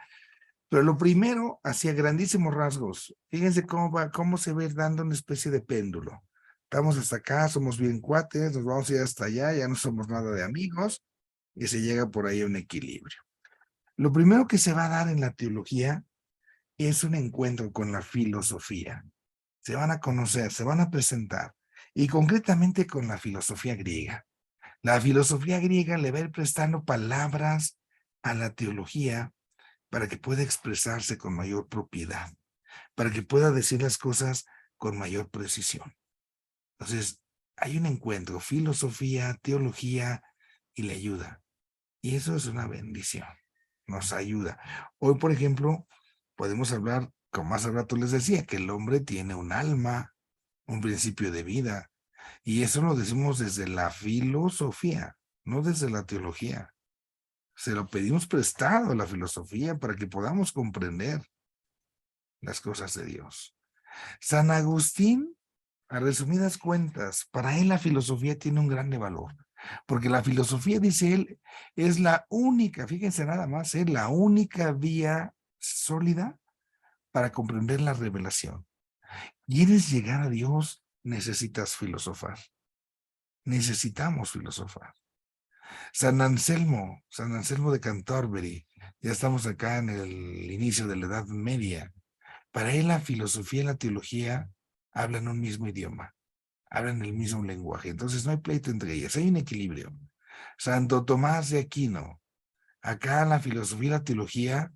pero lo primero, hacia grandísimos rasgos, fíjense cómo se va a ir dando una especie de péndulo. Estamos hasta acá, somos bien cuates, nos vamos a ir hasta allá, ya no somos nada de amigos, y se llega por ahí a un equilibrio. Lo primero que se va a dar en la teología es un encuentro con la filosofía. Se van a conocer, se van a presentar, y concretamente con la filosofía griega. La filosofía griega le va a ir prestando palabras a la teología para que pueda expresarse con mayor propiedad, para que pueda decir las cosas con mayor precisión. Entonces, hay un encuentro, filosofía, teología, y le ayuda. Y eso es una bendición, nos ayuda. Hoy, por ejemplo, podemos hablar, como hace rato les decía, que el hombre tiene un alma, un principio de vida, y eso lo decimos desde la filosofía, no desde la teología. Se lo pedimos prestado a la filosofía para que podamos comprender las cosas de Dios. San Agustín, a resumidas cuentas, para él la filosofía tiene un grande valor, porque la filosofía, dice él, es la única, fíjense nada más, es la única vía sólida para comprender la revelación. ¿Quieres llegar a Dios? Necesitas filosofar. Necesitamos filosofar. San Anselmo de Canterbury, ya estamos acá en el inicio de la Edad Media. Para él la filosofía y la teología hablan un mismo idioma, hablan el mismo lenguaje, entonces no hay pleito entre ellas, hay un equilibrio. Santo Tomás de Aquino, acá la filosofía y la teología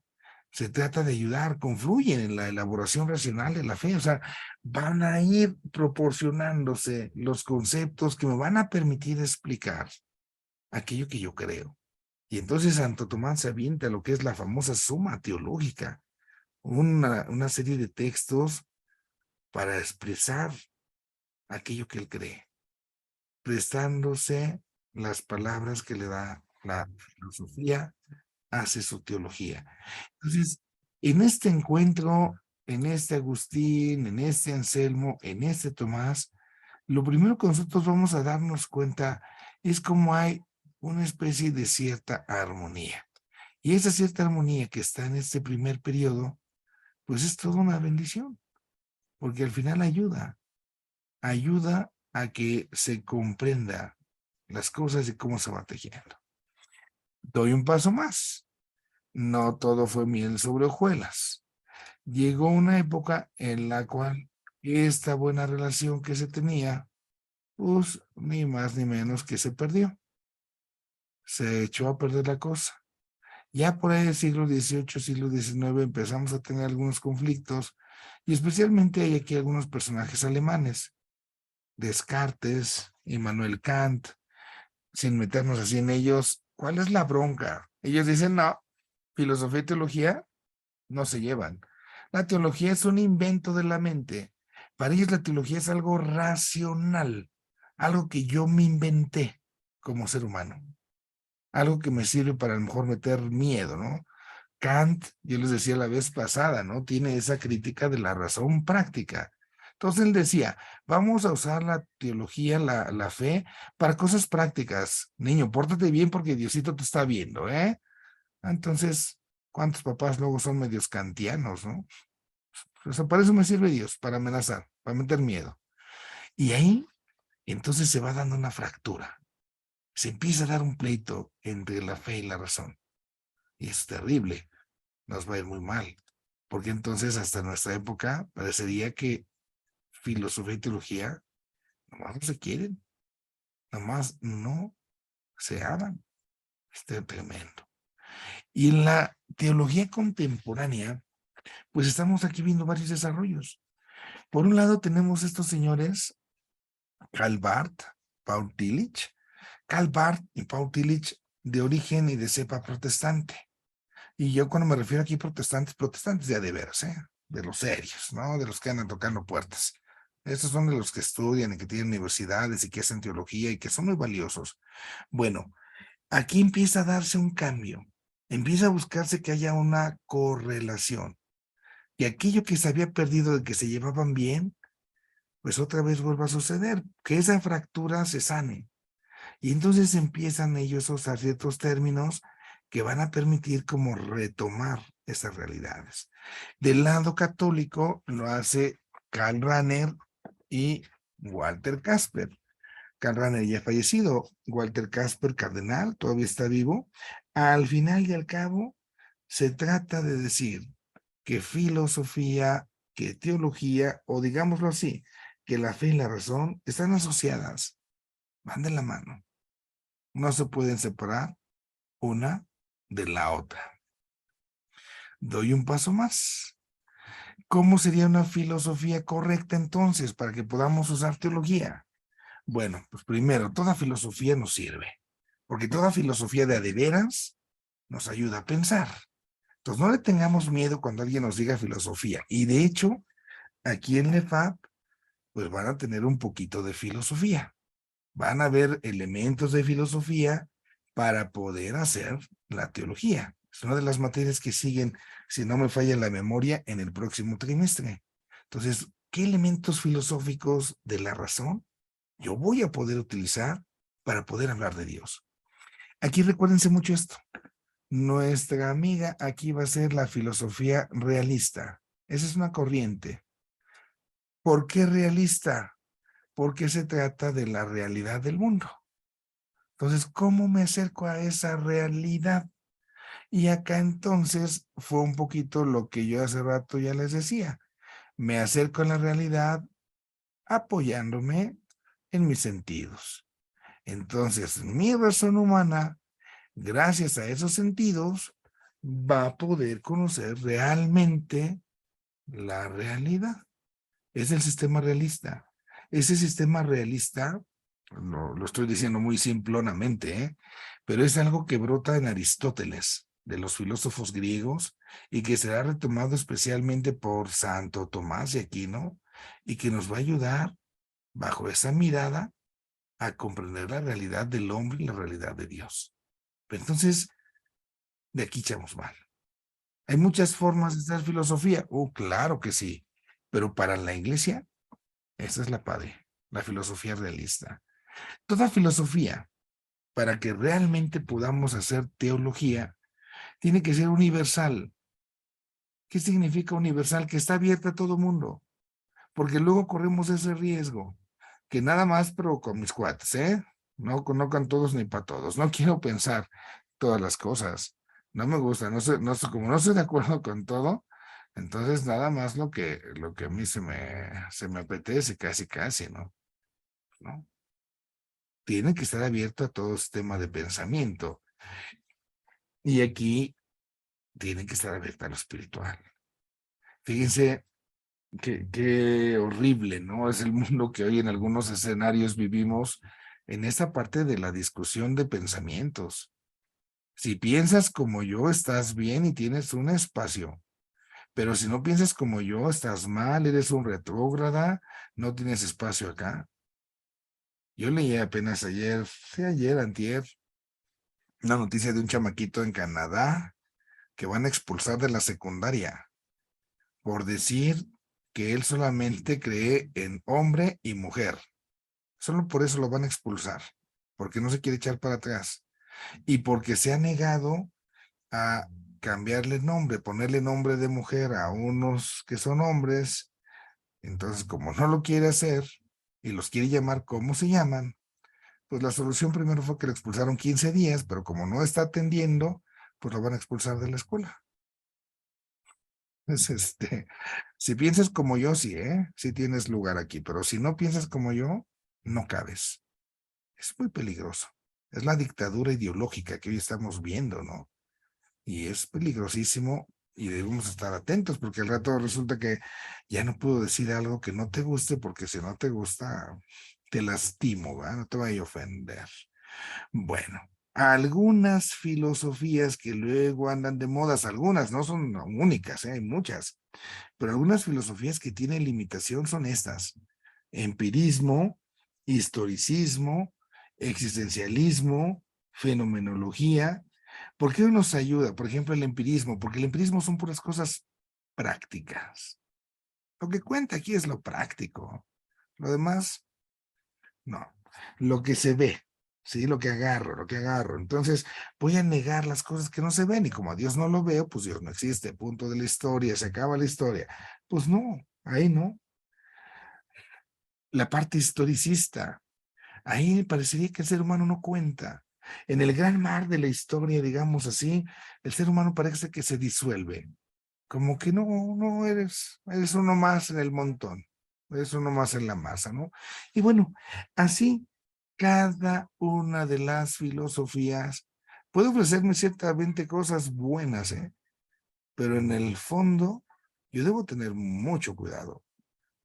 se trata de ayudar, confluyen en la elaboración racional de la fe, o sea, van a ir proporcionándose los conceptos que me van a permitir explicar aquello que yo creo. Y entonces Santo Tomás se avienta lo que es la famosa Suma Teológica, una serie de textos para expresar aquello que él cree, prestándose las palabras que le da la filosofía, hace su teología. Entonces, en este encuentro, en este Agustín, en este Anselmo, en este Tomás, lo primero que nosotros vamos a darnos cuenta es cómo hay una especie de cierta armonía. Y esa cierta armonía que está en este primer periodo, pues es toda una bendición, porque al final ayuda a que se comprenda las cosas y cómo se va tejiendo. Doy un paso más. No todo fue miel sobre hojuelas. Llegó una época en la cual esta buena relación que se tenía, pues ni más ni menos que se perdió. Se echó a perder la cosa. Ya por ahí del siglo XVIII, siglo XIX empezamos a tener algunos conflictos y especialmente hay aquí algunos personajes alemanes, Descartes, Immanuel Kant, sin meternos así en ellos. ¿Cuál es la bronca? Ellos dicen, no, filosofía y teología no se llevan. La teología es un invento de la mente. Para ellos la teología es algo racional, algo que yo me inventé como ser humano, algo que me sirve para a lo mejor meter miedo, ¿no? Kant, yo les decía la vez pasada, ¿no? Tiene esa crítica de la razón práctica. Entonces él decía, vamos a usar la teología, la fe, para cosas prácticas. Niño, pórtate bien porque Diosito te está viendo, ¿eh? Entonces, ¿cuántos papás luego son medios kantianos, no? O sea, para eso me sirve Dios, para amenazar, para meter miedo. Y ahí, entonces se va dando una fractura. Se empieza a dar un pleito entre la fe y la razón. Y es terrible, nos va a ir muy mal. Porque entonces hasta nuestra época parecería que filosofía y teología nomás no se quieren, nomás no se aman. Este tremendo. Y en la teología contemporánea, pues estamos aquí viendo varios desarrollos. Por un lado tenemos estos señores, Karl Barth, Paul Tillich. Karl Barth y Paul Tillich de origen y de cepa protestante. Y yo cuando me refiero aquí protestantes, protestantes de veras, ¿eh? De los serios, ¿no? De los que andan tocando puertas. Estos son de los que estudian y que tienen universidades y que hacen teología y que son muy valiosos. Bueno, aquí empieza a darse un cambio. Empieza a buscarse que haya una correlación. Y aquello que se había perdido de que se llevaban bien, pues otra vez vuelva a suceder, que esa fractura se sane. Y entonces empiezan ellos a usar ciertos términos que van a permitir como retomar esas realidades. Del lado católico lo hace Karl Rahner y Walter Casper. Karl Rahner ya fallecido, Walter Casper, cardenal, todavía está vivo. Al final y al cabo, se trata de decir que filosofía, que teología, o digámoslo así, que la fe y la razón están asociadas, van de la mano. No se pueden separar una de la otra. Doy un paso más. ¿Cómo sería una filosofía correcta entonces para que podamos usar teología? Bueno, pues primero, toda filosofía nos sirve, porque toda filosofía de veras nos ayuda a pensar. Entonces, no le tengamos miedo cuando alguien nos diga filosofía. Y de hecho, aquí en LEFAP, pues van a tener un poquito de filosofía. Van a ver elementos de filosofía para poder hacer la teología. Es una de las materias que siguen, si no me falla la memoria, en el próximo trimestre. Entonces, ¿qué elementos filosóficos de la razón yo voy a poder utilizar para poder hablar de Dios? Aquí recuérdense mucho esto. Nuestra amiga aquí va a ser la filosofía realista. Esa es una corriente. ¿Por qué realista? Porque se trata de la realidad del mundo. Entonces, ¿cómo me acerco a esa realidad? Y acá entonces fue un poquito lo que yo hace rato ya les decía. Me acerco a la realidad apoyándome en mis sentidos. Entonces, mi razón humana, gracias a esos sentidos, va a poder conocer realmente la realidad. Es el sistema realista. Ese sistema realista, lo estoy diciendo muy simplonamente, pero es algo que brota en Aristóteles, de los filósofos griegos, y que será retomado especialmente por Santo Tomás de Aquino, y que nos va a ayudar, bajo esa mirada, a comprender la realidad del hombre y la realidad de Dios. Pero entonces, de aquí echamos mal. ¿Hay muchas formas de hacer filosofía? Claro que sí, pero para la iglesia, esa es la padre, la filosofía realista. Toda filosofía, para que realmente podamos hacer teología, tiene que ser universal. ¿Qué significa universal? Que está abierta a todo mundo, porque luego corremos ese riesgo, que nada más, pero con mis cuates, ¿eh? No, no con todos ni para todos. No quiero pensar todas las cosas. No me gusta, como no estoy de acuerdo con todo, entonces nada más lo que a mí se me apetece, casi, casi, ¿no? ¿No? Tiene que estar abierto a todo sistema de pensamiento. Y aquí tiene que estar abierto a lo espiritual. Fíjense qué horrible, ¿no? Es el mundo que hoy en algunos escenarios vivimos en esta parte de la discusión de pensamientos. Si piensas como yo, estás bien y tienes un espacio. Pero si no piensas como yo, estás mal, eres un retrógrada, no tienes espacio acá. Yo leí apenas ayer, sí, ayer, antier, una noticia de un chamaquito en Canadá que van a expulsar de la secundaria por decir que él solamente cree en hombre y mujer. Solo por eso lo van a expulsar, porque no se quiere echar para atrás y porque se ha negado a cambiarle nombre, ponerle nombre de mujer a unos que son hombres. Entonces, como no lo quiere hacer y los quiere llamar como se llaman, pues la solución primero fue que lo expulsaron 15 días, pero como no está atendiendo, pues lo van a expulsar de la escuela. Entonces, si piensas como yo, sí, sí tienes lugar aquí, pero si no piensas como yo, no cabes. Es muy peligroso. Es la dictadura ideológica que hoy estamos viendo, ¿no? Y es peligrosísimo y debemos estar atentos porque al rato resulta que ya no puedo decir algo que no te guste porque si no te gusta, te lastimo, ¿verdad? No te vaya a ofender. Bueno, algunas filosofías que luego andan de modas, algunas no son únicas, hay muchas, pero algunas filosofías que tienen limitación son estas: empirismo, historicismo, existencialismo, fenomenología. ¿Por qué nos ayuda? Por ejemplo, el empirismo, porque el empirismo son puras cosas prácticas. Lo que cuenta aquí es lo práctico. Lo demás, no. Lo que se ve, ¿sí? Lo que agarro. Entonces, voy a negar las cosas que no se ven y como a Dios no lo veo, pues Dios no existe. Punto de la historia, se acaba la historia. Pues no, ahí no. La parte historicista, ahí me parecería que el ser humano no cuenta. En el gran mar de la historia, digamos así, el ser humano parece que se disuelve. Como que no eres uno más en el montón, eres uno más en la masa, ¿no? Y bueno, así cada una de las filosofías puede ofrecerme ciertamente cosas buenas, pero en el fondo yo debo tener mucho cuidado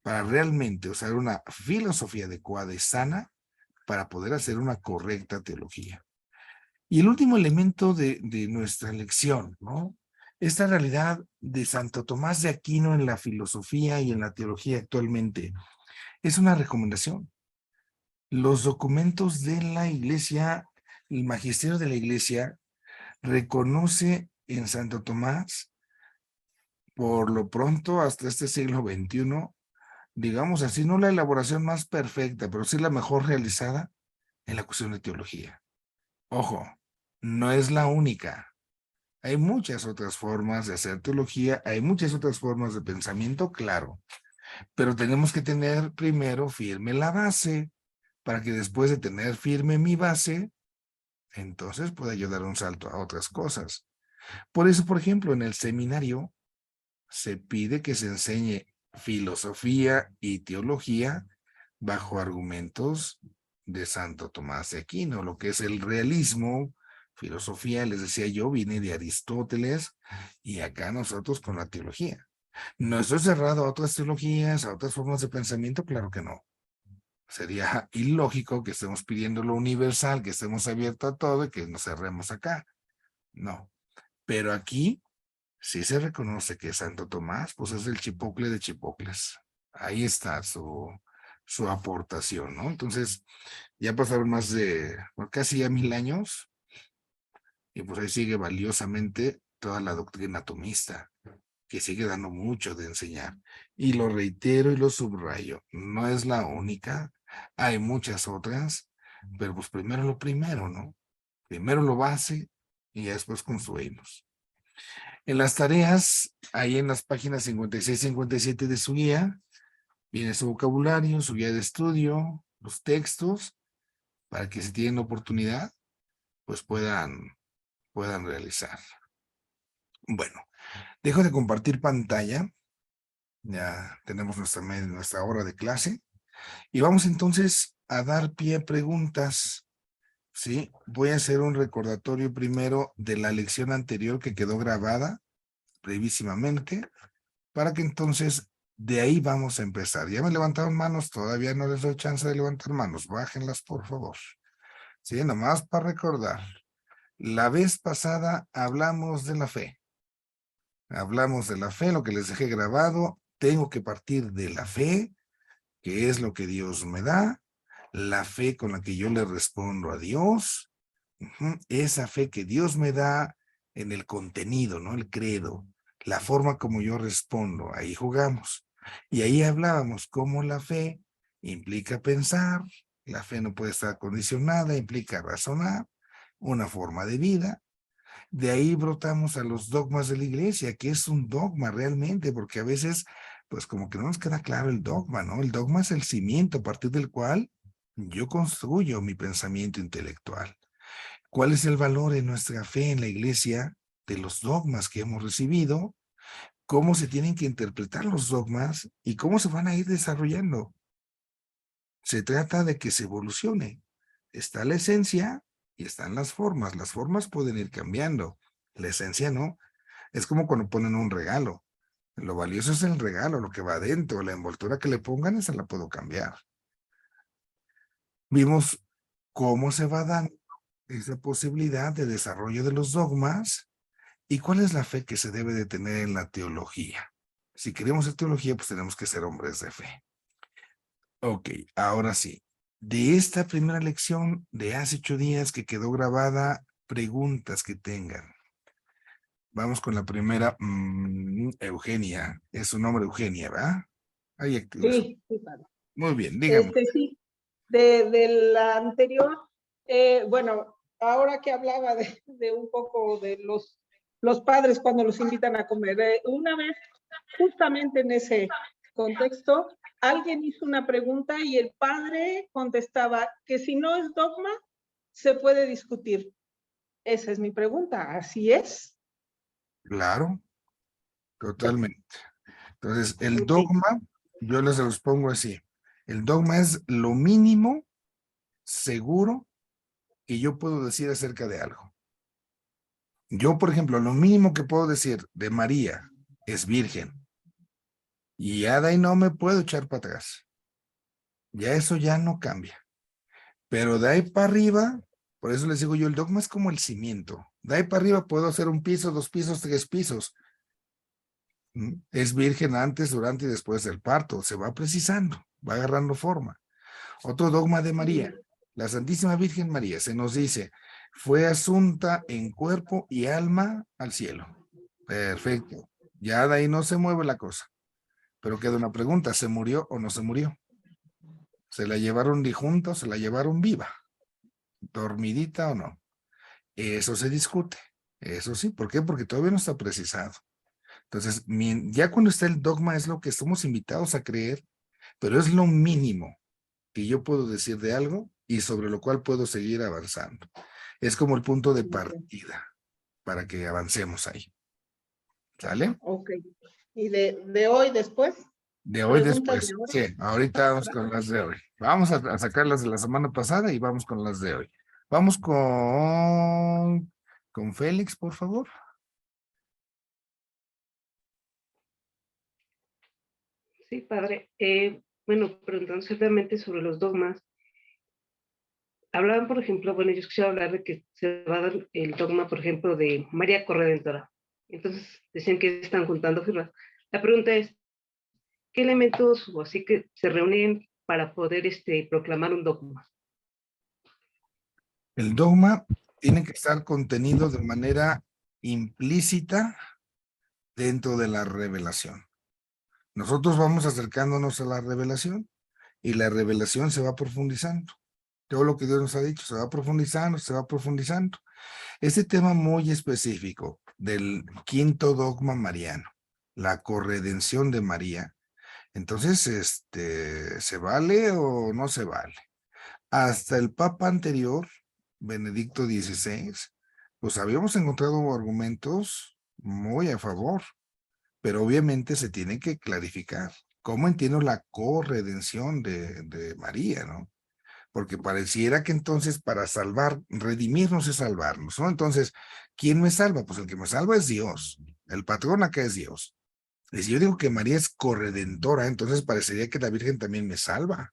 para realmente usar una filosofía adecuada y sana para poder hacer una correcta teología. Y el último elemento de nuestra lección, ¿no? Esta realidad de Santo Tomás de Aquino en la filosofía y en la teología actualmente es una recomendación. Los documentos de la iglesia, el magisterio de la iglesia, reconoce en Santo Tomás, por lo pronto hasta este siglo XXI, digamos así, no la elaboración más perfecta, pero sí la mejor realizada en la cuestión de teología. Ojo, no es la única. Hay muchas otras formas de hacer teología, hay muchas otras formas de pensamiento, claro, pero tenemos que tener primero firme la base para que después de tener firme mi base, entonces pueda yo dar un salto a otras cosas. Por eso, por ejemplo, en el seminario se pide que se enseñe filosofía y teología bajo argumentos de Santo Tomás de Aquino. Lo que es el realismo, filosofía, les decía yo, viene de Aristóteles y acá nosotros con la teología. ¿No estoy cerrado a otras teologías, a otras formas de pensamiento? Claro que no. Sería ilógico que estemos pidiendo lo universal, que estemos abiertos a todo y que nos cerremos acá. No. Pero aquí sí se reconoce que Santo Tomás, pues es el chipocle de chipocles. Ahí está su aportación, ¿no? Entonces, ya pasaron más de casi ya 1000 años y pues ahí sigue valiosamente toda la doctrina atomista, que sigue dando mucho de enseñar. Y lo reitero y lo subrayo, no es la única, hay muchas otras, pero pues primero lo primero, ¿no? Primero lo base y ya después construimos. En las tareas, ahí en las páginas 56 y 57 de su guía, viene su vocabulario, su guía de estudio, los textos, para que si tienen oportunidad, pues puedan realizar. Bueno, dejo de compartir pantalla. Ya tenemos nuestra hora de clase. Y vamos entonces a dar pie a preguntas. ¿Sí? Voy a hacer un recordatorio primero de la lección anterior que quedó grabada brevísimamente, para que entonces de ahí vamos a empezar. Ya me levantaron manos, todavía no les doy chance de levantar manos. Bájenlas, por favor. Sí, nomás para recordar. La vez pasada hablamos de la fe. Hablamos de la fe, lo que les dejé grabado. Tengo que partir de la fe, que es lo que Dios me da, la fe con la que yo le respondo a Dios, esa fe que Dios me da en el contenido, ¿no? El credo, la forma como yo respondo, ahí jugamos. Y ahí hablábamos cómo la fe implica pensar, la fe no puede estar condicionada, implica razonar, una forma de vida. De ahí brotamos a los dogmas de la iglesia, que es un dogma realmente, porque a veces, pues como que no nos queda claro el dogma, ¿no? El dogma es el cimiento a partir del cual yo construyo mi pensamiento intelectual. ¿Cuál es el valor en nuestra fe en la iglesia de los dogmas que hemos recibido? ¿Cómo se tienen que interpretar los dogmas y cómo se van a ir desarrollando? Se trata de que se evolucione. Está la esencia y están las formas. Las formas pueden ir cambiando. La esencia no. Es como cuando ponen un regalo. Lo valioso es el regalo, lo que va adentro. La envoltura que le pongan, esa la puedo cambiar. Vimos cómo se va dando esa posibilidad de desarrollo de los dogmas y cuál es la fe que se debe de tener en la teología. Si queremos ser teología, pues tenemos que ser hombres de fe. Ok, ahora sí. De esta primera lección de hace 8 días que quedó grabada, preguntas que tengan. Vamos con la primera. Eugenia. Es su nombre Eugenia, ¿verdad? Ahí activas. Sí, sí, padre. Muy bien, dígame. Sí, de la anterior, bueno, ahora que hablaba de un poco de los padres cuando los invitan a comer, una vez, justamente en ese contexto, alguien hizo una pregunta y el padre contestaba que si no es dogma, se puede discutir. Esa es mi pregunta, ¿así es? Claro, totalmente. Entonces, el Ok. dogma, yo les los pongo así. El dogma es lo mínimo seguro que yo puedo decir acerca de algo. Yo, por ejemplo, lo mínimo que puedo decir de María es virgen. Y ya de ahí no me puedo echar para atrás. Ya eso ya no cambia. Pero de ahí para arriba, por eso les digo yo, el dogma es como el cimiento. De ahí para arriba puedo hacer 1 piso, 2 pisos, 3 pisos. Es virgen antes, durante y después del parto. Se va precisando, va agarrando forma. Otro dogma de María. La Santísima Virgen María se nos dice, fue asunta en cuerpo y alma al cielo. Perfecto. Ya de ahí no se mueve la cosa. Pero queda una pregunta, ¿se murió o no se murió? ¿Se la llevaron difunta o se la llevaron viva? ¿Dormidita o no? Eso se discute. Eso sí, ¿por qué? Porque todavía no está precisado. Entonces, ya cuando está el dogma es lo que estamos invitados a creer, pero es lo mínimo que yo puedo decir de algo y sobre lo cual puedo seguir avanzando. Es como el punto de partida para que avancemos ahí. ¿Sale? Ok. ¿Y de hoy después? De hoy Preguntas de después. ahora. Sí, ahorita vamos con las de hoy. Vamos a sacar las de la semana pasada y vamos con las de hoy. Vamos con Félix, por favor. Sí, padre. Bueno, preguntando ciertamente sobre los dogmas, hablaban, por ejemplo, bueno, yo escuché hablar de que se va a dar el dogma, por ejemplo, de María Corredentora. Entonces decían que están juntando firmas. La pregunta es, ¿qué elementos o así que se reúnen para poder proclamar un dogma? El dogma tiene que estar contenido de manera implícita dentro de la revelación. Nosotros vamos acercándonos a la revelación y la revelación se va profundizando. Todo lo que Dios nos ha dicho se va profundizando, se va profundizando. Este tema muy específico del quinto dogma mariano, la corredención de María. Entonces, ¿se vale o no se vale? Hasta el Papa anterior, Benedicto XVI, pues habíamos encontrado argumentos muy a favor, pero obviamente se tiene que clarificar. ¿Cómo entiendo la corredención de María, no? Porque pareciera que entonces para salvar, redimirnos es salvarnos, ¿no? Entonces, ¿quién me salva? Pues el que me salva es Dios. El patrón acá es Dios. Y si yo digo que María es corredentora, entonces parecería que la Virgen también me salva.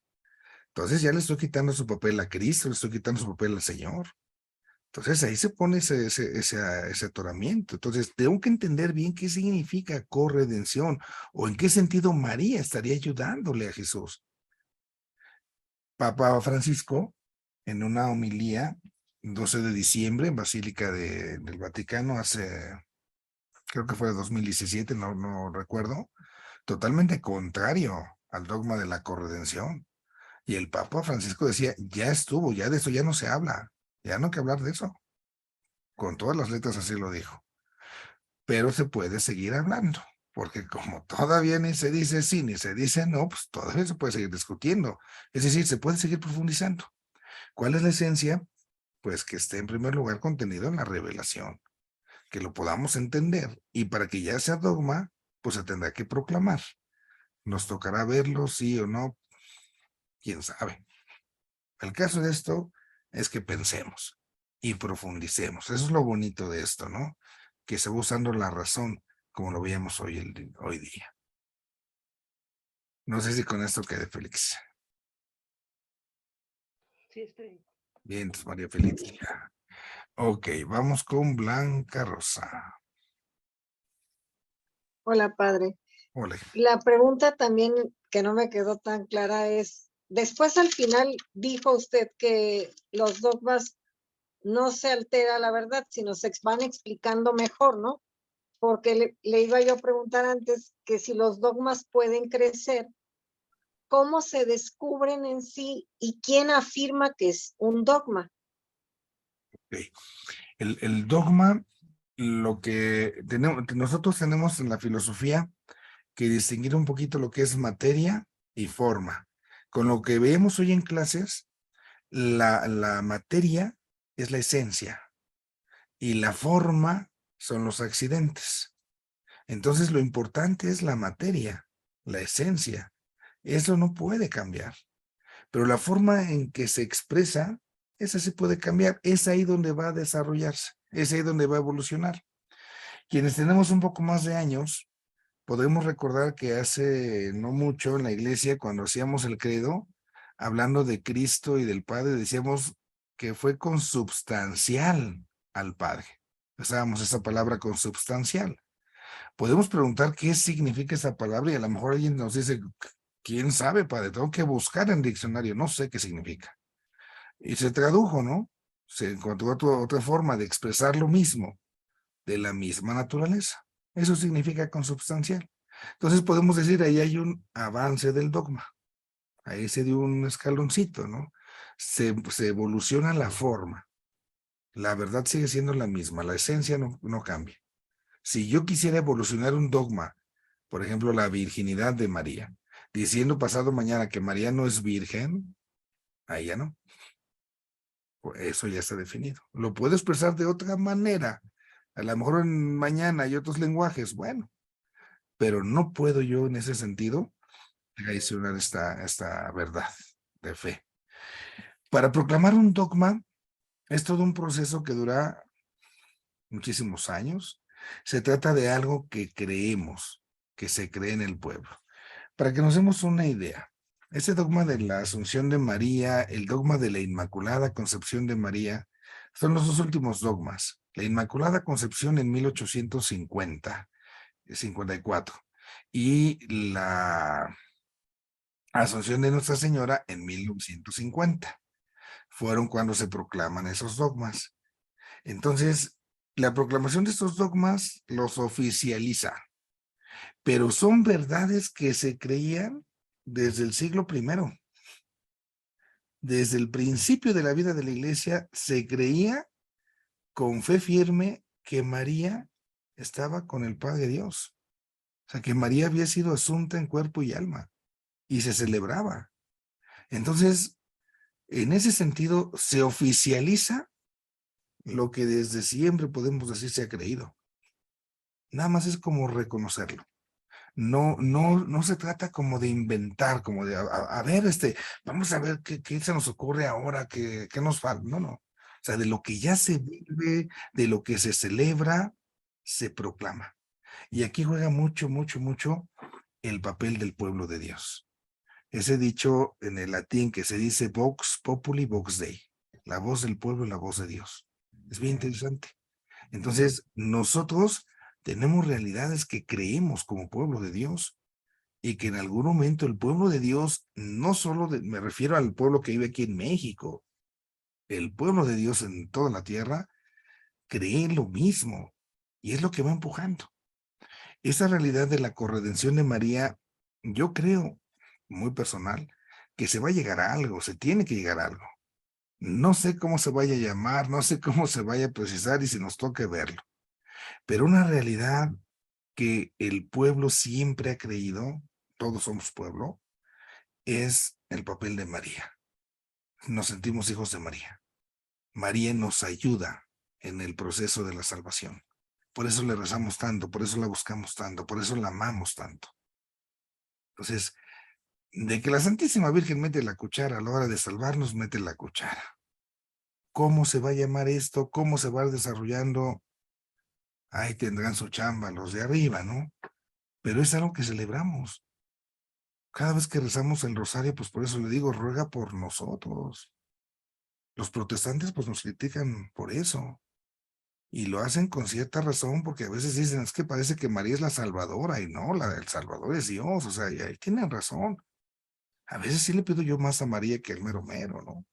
Entonces ya le estoy quitando su papel a Cristo, le estoy quitando su papel al Señor. Entonces ahí se pone ese atoramiento. Entonces tengo que entender bien qué significa corredención o en qué sentido María estaría ayudándole a Jesús. Papa Francisco, en una homilía, 12 de diciembre, en Basílica del Vaticano, creo que fue de 2017, no recuerdo, totalmente contrario al dogma de la corredención. Y el Papa Francisco decía, ya estuvo, ya de eso ya no se habla, ya no hay que hablar de eso. Con todas las letras así lo dijo. Pero se puede seguir hablando, porque como todavía ni se dice sí ni se dice no, pues todavía se puede seguir discutiendo. Es decir, se puede seguir profundizando. ¿Cuál es la esencia? Pues que esté en primer lugar contenido en la revelación, que lo podamos entender. Y para que ya sea dogma, pues se tendrá que proclamar. Nos tocará verlo, sí o no, quién sabe. El caso de esto es que pensemos y profundicemos. Eso es lo bonito de esto, ¿no? Que se va usando la razón como lo veíamos hoy día. No sé si con esto quede Félix. Sí, está bien. Bien, entonces María Félix. Ok, vamos con Blanca Rosa. Hola, padre. Hola. La pregunta también que no me quedó tan clara es, después al final dijo usted que los dogmas no se altera la verdad, sino se van explicando mejor, ¿no? Porque le iba yo a preguntar antes que si los dogmas pueden crecer, ¿cómo se descubren en sí y quién afirma que es un dogma? Okay. El dogma, lo que nosotros tenemos en la filosofía que distinguir un poquito lo que es materia y forma. Con lo que vemos hoy en clases, la materia es la esencia y la forma son los accidentes. Entonces lo importante es la materia, la esencia. Eso no puede cambiar. Pero la forma en que se expresa, esa sí puede cambiar. Es ahí donde va a desarrollarse, es ahí donde va a evolucionar. Quienes tenemos un poco más de años, podemos recordar que hace no mucho en la iglesia, cuando hacíamos el credo, hablando de Cristo y del Padre, decíamos que fue consubstancial al Padre. Usábamos esa palabra consubstancial. Podemos preguntar qué significa esa palabra y a lo mejor alguien nos dice, ¿quién sabe, Padre? Tengo que buscar en el diccionario, no sé qué significa. Y se tradujo, ¿no? Se encontró otra forma de expresar lo mismo, de la misma naturaleza. Eso significa consubstancial. Entonces podemos decir, ahí hay un avance del dogma. Ahí se dio un escaloncito, ¿no? Se evoluciona la forma. La verdad sigue siendo la misma, la esencia no cambia. Si yo quisiera evolucionar un dogma, por ejemplo, la virginidad de María, diciendo pasado mañana que María no es virgen, ahí ya no. Pues eso ya está definido. Lo puedo expresar de otra manera. A lo mejor en mañana hay otros lenguajes, bueno, pero no puedo yo en ese sentido traicionar esta verdad de fe. Para proclamar un dogma es todo un proceso que dura muchísimos años. Se trata de algo que creemos, que se cree en el pueblo. Para que nos demos una idea, ese dogma de la Asunción de María, el dogma de la Inmaculada Concepción de María, son los dos últimos dogmas. La Inmaculada Concepción en 1854 y la Asunción de Nuestra Señora en 1950. Fueron cuando se proclaman esos dogmas. Entonces, la proclamación de estos dogmas los oficializa, pero son verdades que se creían desde el siglo I. Desde el principio de la vida de la iglesia se creía con fe firme que María estaba con el Padre Dios. O sea, que María había sido asunta en cuerpo y alma y se celebraba. Entonces, en ese sentido, se oficializa lo que desde siempre podemos decir se ha creído. Nada más es como reconocerlo. No se trata como de inventar, como de, a ver, vamos a ver qué se nos ocurre ahora, qué nos falta. No. O sea, de lo que ya se vive, de lo que se celebra, se proclama. Y aquí juega mucho el papel del pueblo de Dios. Ese dicho en el latín que se dice Vox Populi, Vox Dei. La voz del pueblo y la voz de Dios. Es bien interesante. Entonces, nosotros tenemos realidades que creemos como pueblo de Dios y que en algún momento el pueblo de Dios, no solo me refiero al pueblo que vive aquí en México, el pueblo de Dios en toda la tierra cree lo mismo y es lo que va empujando. Esa realidad de la corredención de María, yo creo, muy personal, que se va a llegar a algo, se tiene que llegar a algo. No sé cómo se vaya a llamar, no sé cómo se vaya a precisar y si nos toque verlo. Pero una realidad que el pueblo siempre ha creído, todos somos pueblo, es el papel de María. Nos sentimos hijos de María. María nos ayuda en el proceso de la salvación. Por eso le rezamos tanto, por eso la buscamos tanto, por eso la amamos tanto. Entonces, de que la Santísima Virgen mete la cuchara a la hora de salvarnos, mete la cuchara. ¿Cómo se va a llamar esto? ¿Cómo se va a ir desarrollando? Ahí tendrán su chamba los de arriba, ¿no? Pero es algo que celebramos. Cada vez que rezamos el rosario, pues por eso le digo, ruega por nosotros. Los protestantes pues nos critican por eso. Y lo hacen con cierta razón porque a veces dicen, es que parece que María es la salvadora y no, el Salvador es Dios. O sea, y ahí tienen razón. A veces sí le pido yo más a María que al mero mero, ¿no?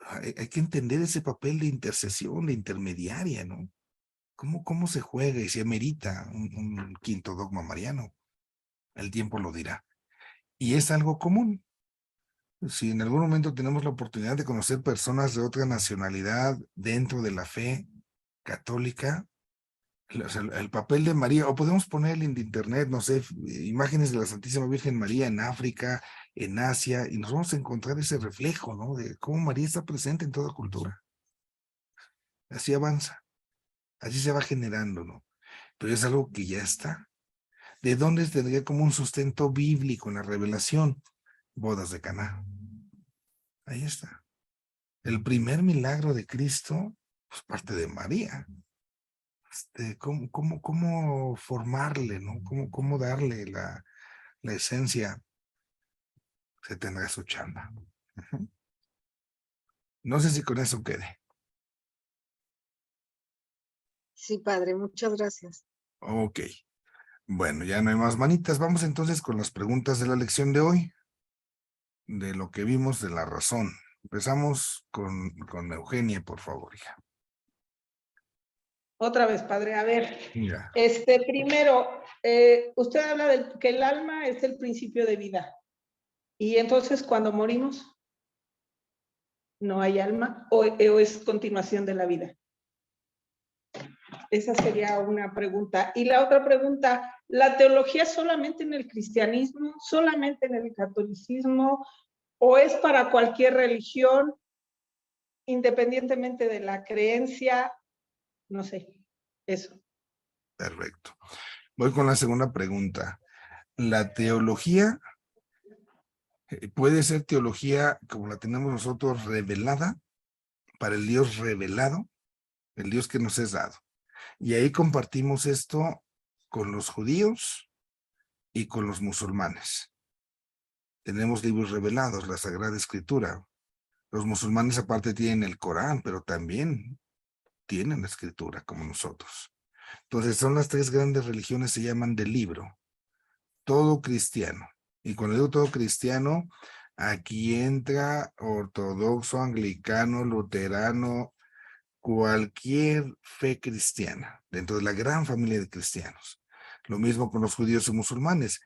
Hay que entender ese papel de intercesión, de intermediaria, ¿no? ¿Cómo se juega y se amerita un quinto dogma mariano? El tiempo lo dirá. Y es algo común. Si en algún momento tenemos la oportunidad de conocer personas de otra nacionalidad dentro de la fe católica, o sea, el papel de María, o podemos poner en internet, no sé, imágenes de la Santísima Virgen María en África, en Asia, y nos vamos a encontrar ese reflejo, ¿no? De cómo María está presente en toda cultura. Así avanza, así se va generando, ¿no? Pero es algo que ya está. ¿De dónde tendría como un sustento bíblico en la revelación? Bodas de Caná. Ahí está. El primer milagro de Cristo, pues parte de María. ¿Cómo formarle, ¿no? ¿Cómo darle la esencia? Se tendrá su chamba. No sé si con eso quede. Sí, padre, muchas gracias. Ok. Bueno, ya no hay más manitas. Vamos entonces con las preguntas de la lección de hoy. De lo que vimos de la razón. Empezamos con Eugenia, por favor, hija. Otra vez, padre, a ver. Ya. Primero, usted habla de que el alma es el principio de vida. Y entonces, cuando morimos, ¿no hay alma o es continuación de la vida? Esa sería una pregunta. Y la otra pregunta, ¿la teología solamente en el cristianismo, solamente en el catolicismo, o es para cualquier religión, independientemente de la creencia? No sé, eso. Perfecto. Voy con la segunda pregunta. ¿La teología Puede ser teología como la tenemos nosotros, revelada, para el Dios revelado, el Dios que nos es dado. Y ahí compartimos esto con los judíos y con los musulmanes. Tenemos libros revelados, la Sagrada Escritura. Los musulmanes aparte tienen el Corán, pero también tienen la Escritura como nosotros. Entonces son las tres grandes religiones, se llaman de libro. Todo cristiano. Y cuando digo todo cristiano, aquí entra ortodoxo, anglicano, luterano, cualquier fe cristiana, dentro de la gran familia de cristianos. Lo mismo con los judíos y musulmanes.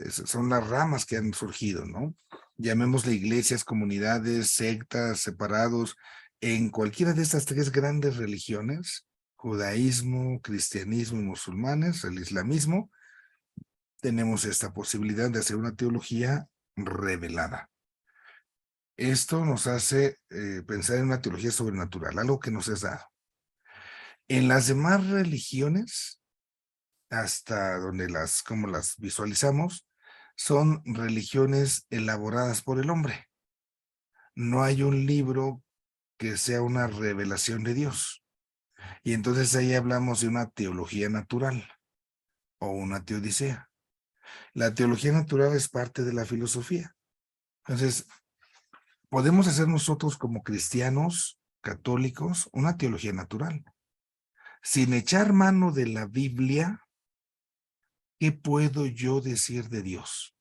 Son las ramas que han surgido, ¿no? Llamémosle iglesias, comunidades, sectas, separados. En cualquiera de estas tres grandes religiones, judaísmo, cristianismo y musulmanes, el islamismo, tenemos esta posibilidad de hacer una teología revelada. Esto nos hace pensar en una teología sobrenatural, algo que nos es dado. En las demás religiones, hasta donde como las visualizamos, son religiones elaboradas por el hombre. No hay un libro que sea una revelación de Dios. Y entonces ahí hablamos de una teología natural o una teodicea. La teología natural es parte de la filosofía. Entonces, podemos hacer nosotros como cristianos católicos una teología natural. Sin echar mano de la Biblia, ¿qué puedo yo decir de Dios?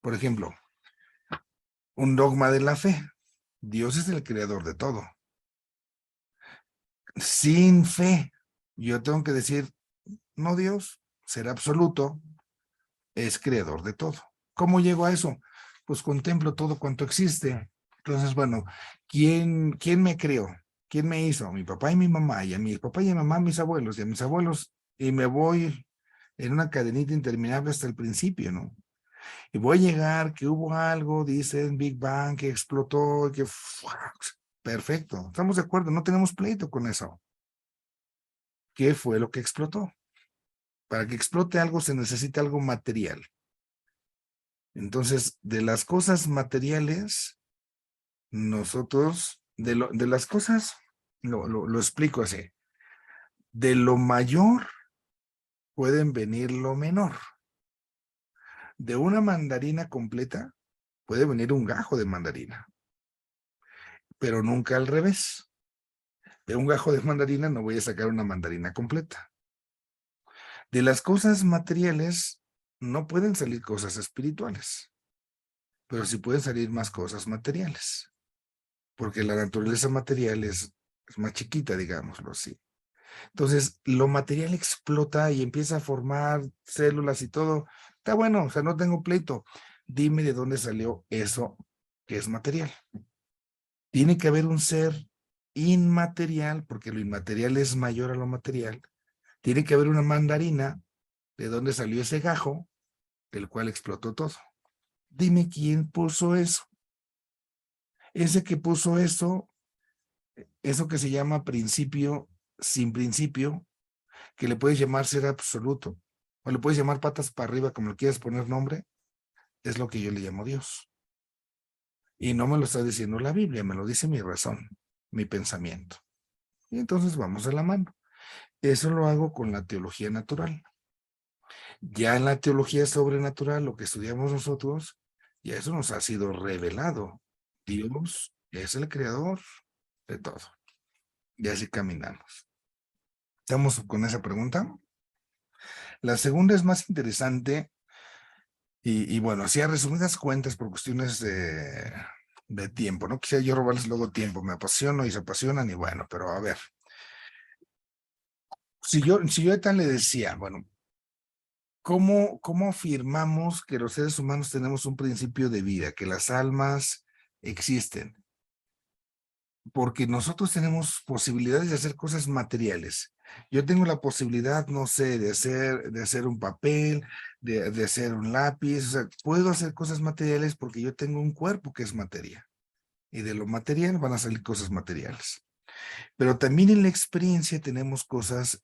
Por ejemplo, un dogma de la fe. Dios es el creador de todo. Sin fe, yo tengo que decir, no, Dios, ser absoluto, es creador de todo. ¿Cómo llego a eso? Pues contemplo todo cuanto existe. Entonces, bueno, ¿quién me creó? ¿Quién me hizo? Mi papá y mi mamá, y a mi papá y a mi mamá, mis abuelos, y a mis abuelos, y me voy en una cadenita interminable hasta el principio, ¿no? Y voy a llegar que hubo algo, dicen Big Bang, que explotó, que... Perfecto, estamos de acuerdo, no tenemos pleito con eso. ¿Qué fue lo que explotó? Para que explote algo se necesita algo material. Entonces, de las cosas materiales, nosotros, de las cosas, lo explico así, de lo mayor pueden venir lo menor. De una mandarina completa puede venir un gajo de mandarina, pero nunca al revés. De un gajo de mandarina no voy a sacar una mandarina completa. De las cosas materiales no pueden salir cosas espirituales, pero sí pueden salir más cosas materiales, porque la naturaleza material es más chiquita, digámoslo así. Entonces, lo material explota y empieza a formar células y todo. Está bueno, o sea, no tengo pleito. Dime de dónde salió eso que es material. Tiene que haber un ser inmaterial, porque lo inmaterial es mayor a lo material. Tiene que haber una mandarina de dónde salió ese gajo, del cual explotó todo. Dime quién puso eso. Ese que puso eso que se llama principio sin principio, que le puedes llamar ser absoluto, o le puedes llamar patas para arriba, como le quieras poner nombre, es lo que yo le llamo Dios. Y no me lo está diciendo la Biblia, me lo dice mi razón, mi pensamiento. Y entonces vamos a la mano. Eso lo hago con la teología natural. Ya en la teología sobrenatural, lo que estudiamos nosotros, ya eso nos ha sido revelado. Dios es el creador de todo. Y así caminamos. ¿Estamos con esa pregunta? La segunda es más interesante y bueno, así a resumidas cuentas por cuestiones de tiempo. No quisiera yo robarles luego tiempo, me apasiono y se apasionan y bueno, pero a ver. Si yo ahorita le decía, bueno, ¿cómo afirmamos que los seres humanos tenemos un principio de vida, que las almas existen? Porque nosotros tenemos posibilidades de hacer cosas materiales. Yo tengo la posibilidad, no sé, de hacer un papel, de hacer un lápiz, o sea, puedo hacer cosas materiales porque yo tengo un cuerpo que es materia. Y de lo material van a salir cosas materiales. Pero también en la experiencia tenemos cosas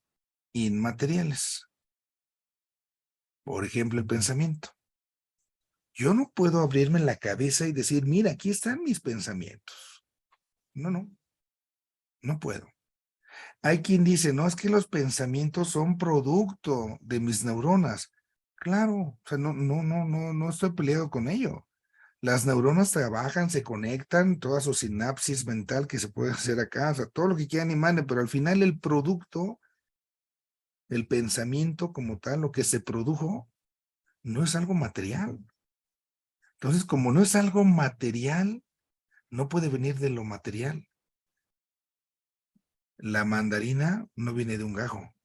inmateriales. Por ejemplo, el pensamiento. Yo no puedo abrirme la cabeza y decir, mira, aquí están mis pensamientos. No, no puedo. Hay quien dice, no, es que los pensamientos son producto de mis neuronas. Claro, o sea, no estoy peleado con ello. Las neuronas trabajan, se conectan, toda su sinapsis mental que se puede hacer acá, o sea, todo lo que quieran y manden, pero al final el producto, el pensamiento como tal, lo que se produjo, no es algo material. Entonces, como no es algo material, no puede venir de lo material. La mandarina no viene de un gajo.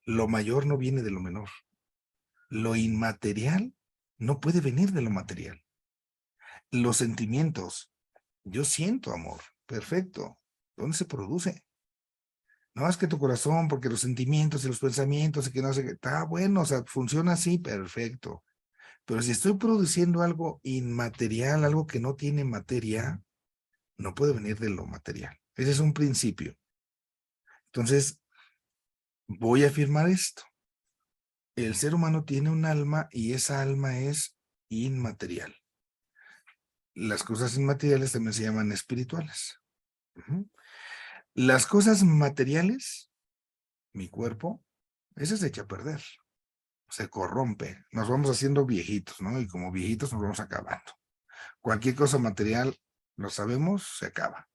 Lo mayor no viene de lo menor. Lo inmaterial no puede venir de lo material. Los sentimientos. Yo siento amor. Perfecto. ¿Dónde se produce? No es que tu corazón, porque los sentimientos y los pensamientos y que no sé qué. Está bueno, o sea, funciona así, perfecto. Pero si estoy produciendo algo inmaterial, algo que no tiene materia, no puede venir de lo material. Ese es un principio. Entonces, voy a afirmar esto. El ser humano tiene un alma y esa alma es inmaterial. Las cosas inmateriales también se llaman espirituales. Las cosas materiales, mi cuerpo, ese se echa a perder, se corrompe, nos vamos haciendo viejitos, ¿no? Y como viejitos nos vamos acabando. Cualquier cosa material, lo sabemos, se acaba.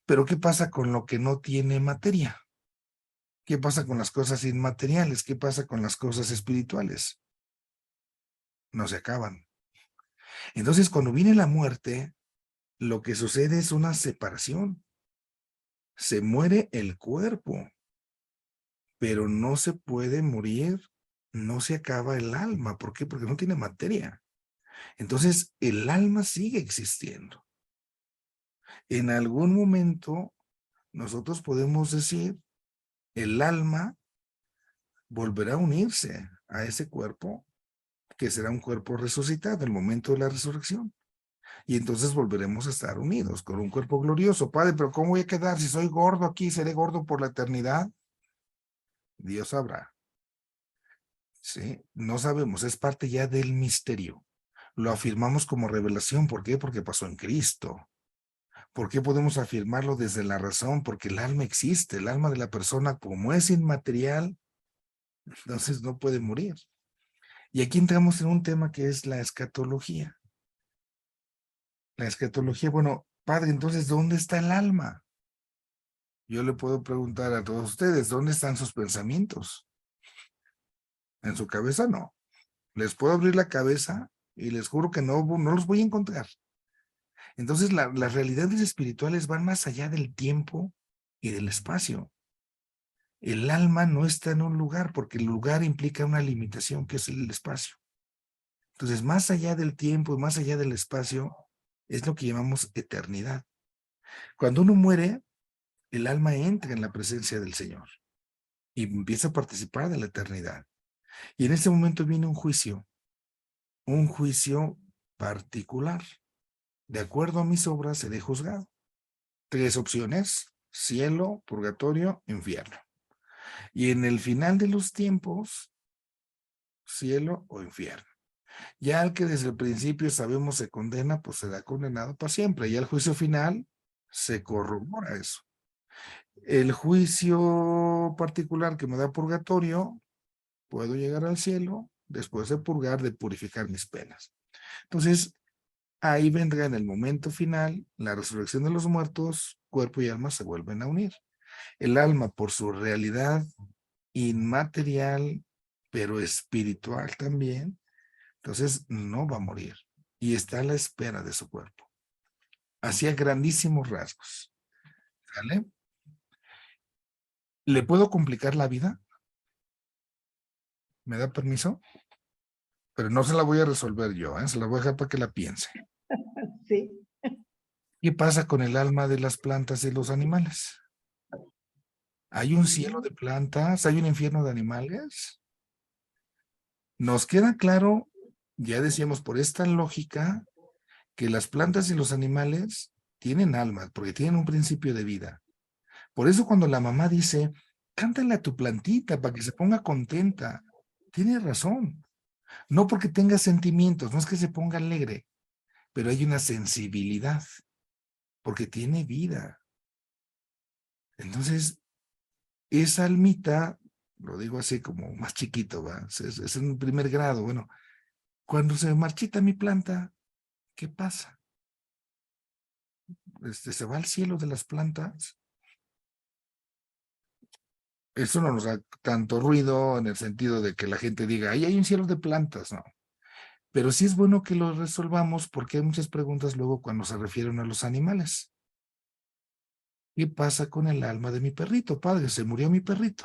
Pero ¿qué pasa con lo que no tiene materia? ¿Qué pasa con las cosas inmateriales? ¿Qué pasa con las cosas espirituales? No se acaban. Entonces, cuando viene la muerte, lo que sucede es una separación. Se muere el cuerpo, pero no se puede morir, no se acaba el alma. ¿Por qué? Porque no tiene materia. Entonces, el alma sigue existiendo. En algún momento, nosotros podemos decir, el alma volverá a unirse a ese cuerpo, que será un cuerpo resucitado, el momento de la resurrección. Y entonces volveremos a estar unidos con un cuerpo glorioso. Padre, pero ¿cómo voy a quedar? Si soy gordo aquí, ¿seré gordo por la eternidad? Dios sabrá. ¿Sí? No sabemos, es parte ya del misterio. Lo afirmamos como revelación. ¿Por qué? Porque pasó en Cristo. ¿Por qué podemos afirmarlo desde la razón? Porque el alma existe, el alma de la persona, como es inmaterial, entonces no puede morir. Y aquí entramos en un tema que es la escatología. La escatología, bueno, Padre, entonces, ¿dónde está el alma? Yo le puedo preguntar a todos ustedes, ¿dónde están sus pensamientos? En su cabeza no. Les puedo abrir la cabeza y les juro que no los voy a encontrar. Entonces, las realidades espirituales van más allá del tiempo y del espacio. El alma no está en un lugar porque el lugar implica una limitación que es el espacio. Entonces, más allá del tiempo y más allá del espacio es lo que llamamos eternidad. Cuando uno muere, el alma entra en la presencia del Señor y empieza a participar de la eternidad. Y en ese momento viene un juicio particular. De acuerdo a mis obras seré juzgado. 3 opciones: cielo, purgatorio, infierno. Y en el final de los tiempos, cielo o infierno. Ya al que desde el principio sabemos se condena, pues será condenado para siempre. Y al juicio final se corrobora eso. El juicio particular que me da purgatorio, puedo llegar al cielo después de purgar, de purificar mis penas. Entonces, ahí vendrá en el momento final la resurrección de los muertos, cuerpo y alma se vuelven a unir. El alma, por su realidad inmaterial, pero espiritual también, entonces no va a morir y está a la espera de su cuerpo. Así a grandísimos rasgos. ¿Vale? ¿Le puedo complicar la vida? ¿Me da permiso? Pero no se la voy a resolver yo, se la voy a dejar para que la piense. Sí. ¿Qué pasa con el alma de las plantas y los animales? ¿Hay un cielo de plantas? ¿Hay un infierno de animales? Nos queda claro, ya decíamos por esta lógica, que las plantas y los animales tienen almas, porque tienen un principio de vida. Por eso cuando la mamá dice, cántale a tu plantita para que se ponga contenta, tiene razón. No porque tenga sentimientos, no es que se ponga alegre, pero hay una sensibilidad, porque tiene vida. Entonces, esa almita, lo digo así como más chiquito, ¿va? Es en primer grado. Bueno, cuando se marchita mi planta, ¿qué pasa? Se va al cielo de las plantas. Eso no nos da tanto ruido en el sentido de que la gente diga, ahí hay un cielo de plantas, no. Pero sí es bueno que lo resolvamos porque hay muchas preguntas luego cuando se refieren a los animales. ¿Qué pasa con el alma de mi perrito? Padre, se murió mi perrito.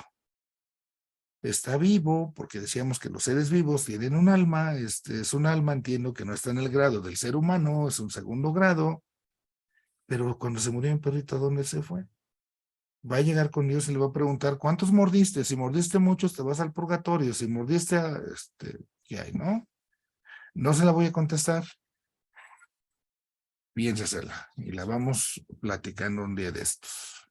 Está vivo, porque decíamos que los seres vivos tienen un alma, es un alma, entiendo que no está en el grado del ser humano, es un segundo grado, pero cuando se murió mi perrito, ¿a dónde se fue? Va a llegar con Dios y le va a preguntar, ¿cuántos mordiste? Si mordiste muchos, te vas al purgatorio, si mordiste, ¿qué hay, no? No se la voy a contestar, piénsesela, y la vamos platicando un día de estos.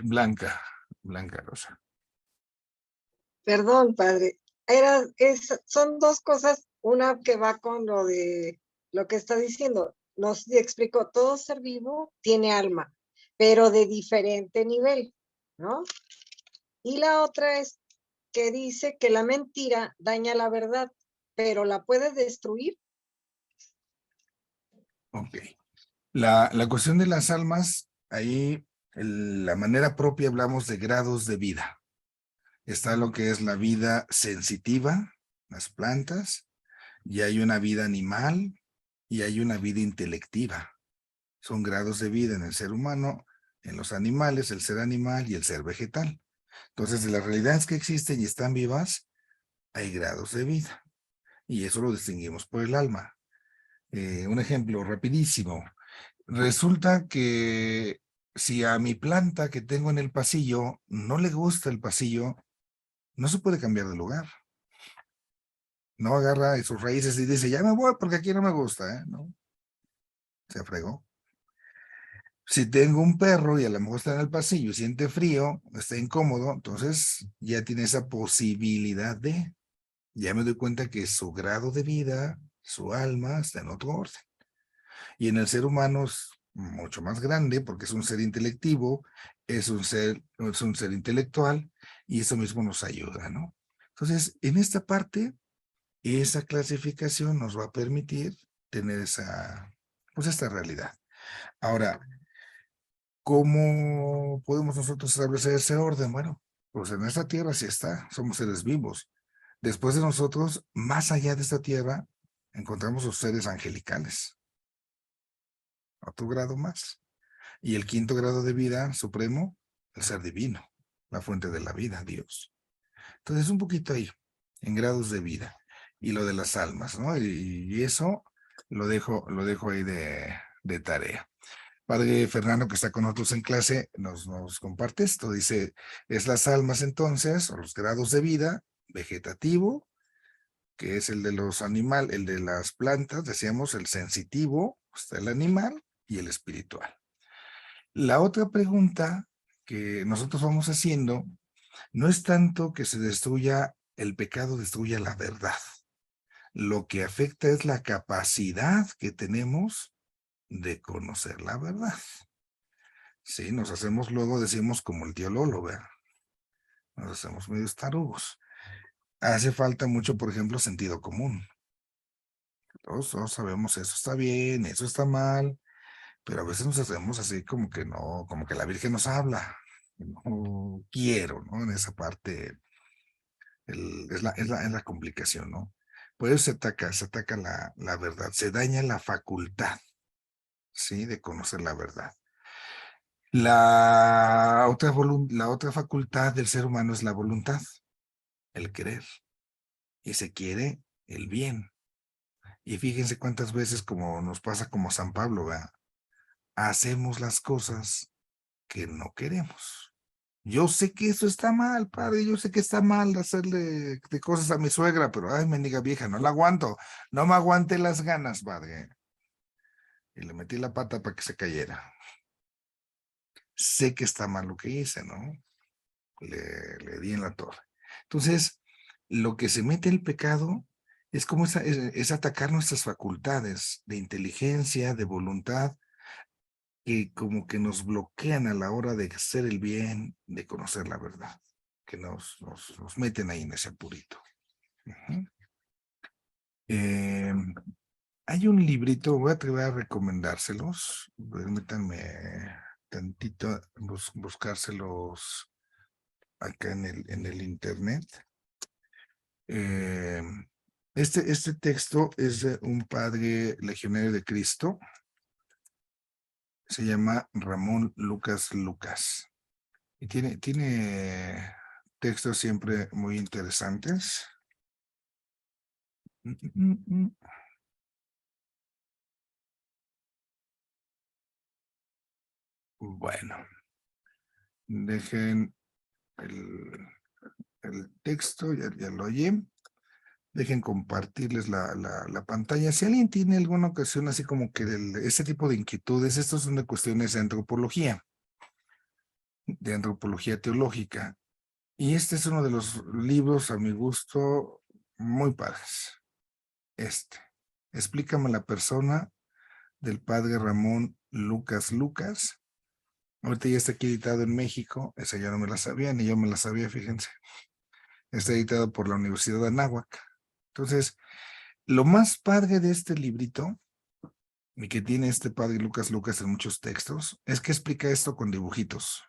Blanca, Blanca Rosa. Perdón, padre. Son dos cosas, una que va con lo de lo que está diciendo. Nos explicó, todo ser vivo tiene alma, pero de diferente nivel, ¿no? Y la otra es que dice que la mentira daña la verdad, pero la puede destruir. Ok. La cuestión de las almas, ahí, la manera propia hablamos de grados de vida. Está lo que es la vida sensitiva, las plantas, y hay una vida animal, y hay una vida intelectiva. Son grados de vida en el ser humano, en los animales, el ser animal y el ser vegetal. Entonces, de las realidades que existen y están vivas, hay grados de vida. Y eso lo distinguimos por el alma. Un ejemplo rapidísimo. Resulta que si a mi planta que tengo en el pasillo no le gusta el pasillo, no se puede cambiar de lugar. No agarra sus raíces y dice, ya me voy porque aquí no me gusta, ¿eh? No, se fregó. Si tengo un perro y a lo mejor está en el pasillo y siente frío, está incómodo, entonces ya tiene esa posibilidad de, ya me doy cuenta que su grado de vida, su alma está en otro orden. Y en el ser humano es mucho más grande porque es un ser intelectivo, es un ser intelectual y eso mismo nos ayuda, ¿no? Entonces, en esta parte, esa clasificación nos va a permitir tener pues esta realidad. Ahora, ¿cómo podemos nosotros establecer ese orden? Bueno, pues en esta tierra sí está, somos seres vivos. Después de nosotros, más allá de esta tierra, encontramos los seres angelicales, otro grado más. Y el quinto grado de vida supremo, el ser divino, la fuente de la vida, Dios. Entonces, un poquito ahí, en grados de vida. Y lo de las almas, ¿no? Y eso lo dejo ahí de tarea. Padre Fernando, que está con nosotros en clase, nos comparte esto. Dice, es las almas entonces, o los grados de vida, vegetativo, que es el de los animales, el de las plantas, decíamos, el sensitivo, está el animal y el espiritual. La otra pregunta que nosotros vamos haciendo no es tanto que se destruya el pecado, destruya la verdad. Lo que afecta es la capacidad que tenemos de conocer la verdad. Sí, nos hacemos luego, decimos como el tío Lolo, ¿verdad? Nos hacemos medio tarugos. Hace falta mucho, por ejemplo, sentido común. Todos sabemos eso está bien, eso está mal, pero a veces nos hacemos así como que no, como que la Virgen nos habla. No quiero, ¿no? En esa parte es la complicación, ¿no? Por eso se ataca la verdad, se daña la facultad, ¿sí? De conocer la verdad. La otra facultad del ser humano es la voluntad, el querer, y se quiere el bien. Y fíjense cuántas veces como nos pasa como San Pablo, ¿verdad? Hacemos las cosas que no queremos. Yo sé que eso está mal, padre, yo sé que está mal hacerle de cosas a mi suegra, pero ay, mendiga vieja, no la aguanto, no me aguanté las ganas, padre. Y le metí la pata para que se cayera. Sé que está mal lo que hice, ¿no? Le di en la torre. Entonces, lo que se mete el pecado es como es atacar nuestras facultades de inteligencia, de voluntad, que como que nos bloquean a la hora de hacer el bien, de conocer la verdad, que nos meten ahí en ese apurito. Ujú. Hay un librito, voy a recomendárselos, permítanme tantito buscárselos acá en el internet. Este texto es de un padre legionario de Cristo, se llama Ramón Lucas Lucas, y tiene textos siempre muy interesantes. Bueno, dejen el texto, ya lo oí. Dejen compartirles la pantalla. Si alguien tiene alguna ocasión así como que ese tipo de inquietudes, estos son de cuestiones de antropología teológica. Y este es uno de los libros, a mi gusto, muy padres. Explícame la persona, del padre Ramón Lucas Lucas. Ahorita ya está aquí editado en México. Esa ya no me la sabía, ni yo me la sabía, fíjense. Está editado por la Universidad de Anáhuac. Entonces, lo más padre de este librito, y que tiene este padre Lucas Lucas en muchos textos, es que explica esto con dibujitos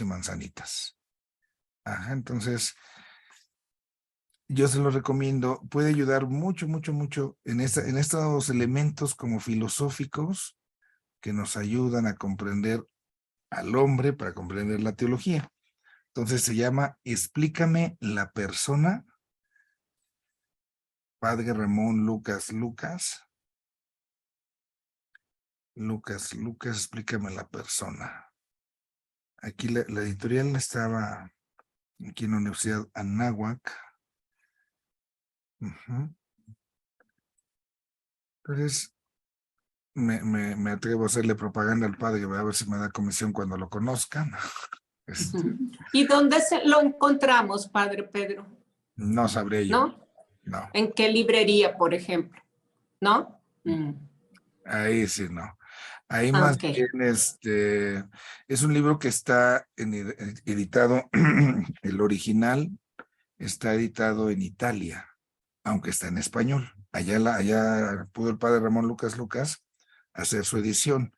y manzanitas. Ajá, entonces, yo se lo recomiendo, puede ayudar mucho, mucho, mucho en estos elementos como filosóficos que nos ayudan a comprender al hombre para comprender la teología. Entonces se llama Explícame la persona, padre Ramón Lucas Lucas. Lucas, explícame la persona. Aquí la editorial estaba aquí en la Universidad Anáhuac. Entonces, me atrevo a hacerle propaganda al padre, voy a ver si me da comisión cuando lo conozcan. ¿Y dónde lo encontramos, padre Pedro? No sabré yo. ¿No? No. ¿En qué librería, por ejemplo? ¿No? Ahí sí, no. Ahí más bien es un libro que está editado, el original está editado en Italia, aunque está en español. Allá pudo el padre Ramón Lucas Lucas hacer su edición.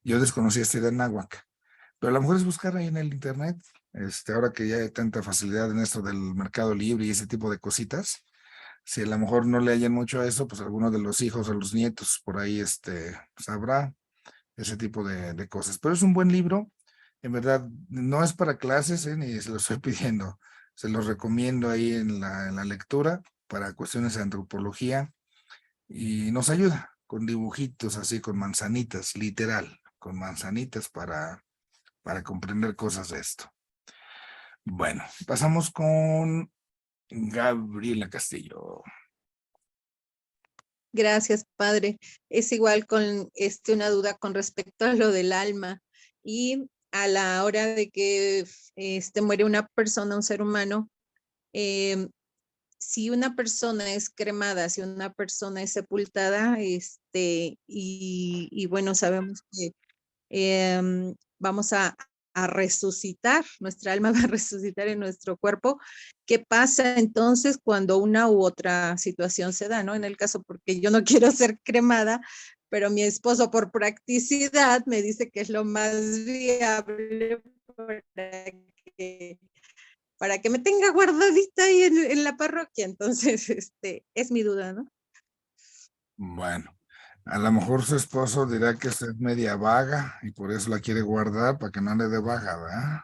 Yo desconocía de Anáhuac, pero a lo mejor es buscar ahí en el internet, ahora que ya hay tanta facilidad en esto del mercado libre y ese tipo de cositas. Si a lo mejor no le hallan mucho a eso, pues alguno de los hijos o los nietos por ahí sabrá ese tipo de cosas. Pero es un buen libro, en verdad, no es para clases, ni se lo estoy pidiendo, se los recomiendo ahí en la lectura para cuestiones de antropología y nos ayuda con dibujitos así, con manzanitas, literal, con manzanitas para comprender cosas de esto. Bueno, pasamos con Gabriela Castillo. Gracias, padre. Es igual con una duda con respecto a lo del alma y a la hora de que muere una persona, un ser humano, si una persona es cremada, si una persona es sepultada, y bueno, sabemos que vamos a resucitar, nuestra alma va a resucitar en nuestro cuerpo. ¿Qué pasa entonces cuando una u otra situación se da, ¿no? En el caso, porque yo no quiero ser cremada, pero mi esposo por practicidad me dice que es lo más viable para que me tenga guardadita ahí en la parroquia. Entonces, es mi duda, ¿no? Bueno, a lo mejor su esposo dirá que usted es media vaga y por eso la quiere guardar para que no ande de vaga, ¿verdad?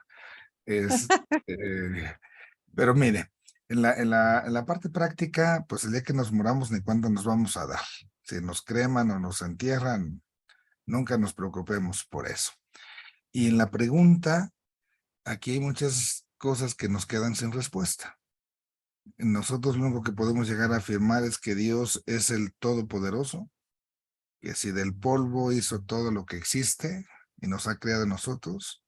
Pero mire, en la parte práctica, pues el día que nos muramos ni cuándo nos vamos a dar. Si nos creman o nos entierran, nunca nos preocupemos por eso. Y en la pregunta, aquí hay muchas cosas que nos quedan sin respuesta. Nosotros lo único que podemos llegar a afirmar es que Dios es el Todopoderoso, que si del polvo hizo todo lo que existe y nos ha creado a nosotros,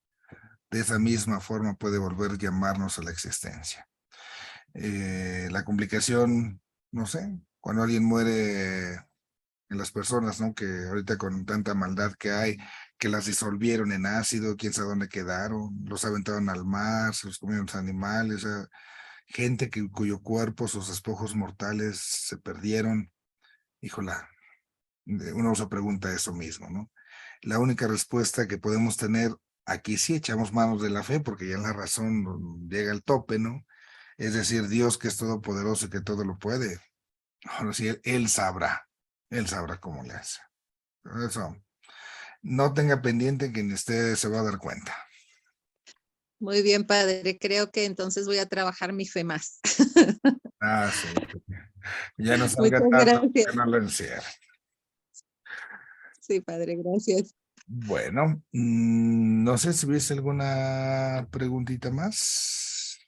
de esa misma forma puede volver a llamarnos a la existencia. La complicación, no sé, cuando alguien muere en las personas, ¿no? Que ahorita con tanta maldad que hay, que las disolvieron en ácido, quién sabe dónde quedaron, los aventaron al mar, se los comieron los animales, gente cuyo cuerpo, sus despojos mortales se perdieron. Híjola, uno se pregunta eso mismo, ¿no? La única respuesta que podemos tener, aquí sí echamos manos de la fe, porque ya la razón llega al tope, ¿no? Es decir, Dios que es todopoderoso y que todo lo puede. Ahora sí, Él sabrá cómo le hace. Por eso, no tenga pendiente que ni usted se va a dar cuenta. Muy bien, padre. Creo que entonces voy a trabajar mi fe más. Sí. Ya no salga Muchas tanto, gracias. que no lo encierre. Sí, padre, gracias. Bueno, no sé si hubiese alguna preguntita más.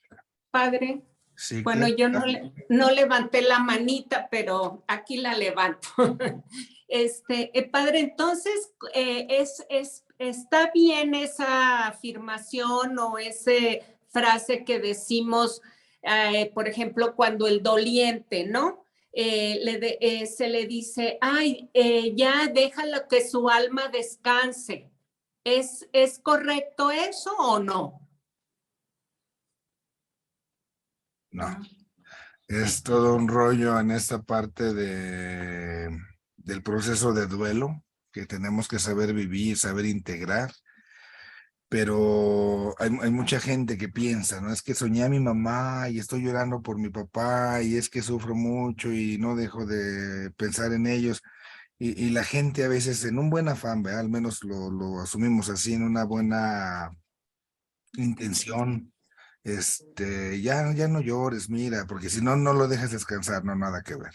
Padre, Sí, bueno, yo no levanté la manita, pero aquí la levanto. Padre, entonces, ¿está bien esa afirmación o esa frase que decimos, por ejemplo, cuando el doliente, ¿no? Se le dice, ay, ya déjalo que su alma descanse. ¿Es correcto eso o no? No. Es todo un rollo en esta parte del proceso de duelo que tenemos que saber vivir, saber integrar, pero hay mucha gente que piensa, ¿no? Es que soñé a mi mamá y estoy llorando por mi papá y es que sufro mucho y no dejo de pensar en ellos. Y la gente a veces en un buen afán, ¿verdad? Al menos lo asumimos así, en una buena intención, ya no llores, mira, porque si no, no lo dejas descansar, no, nada que ver.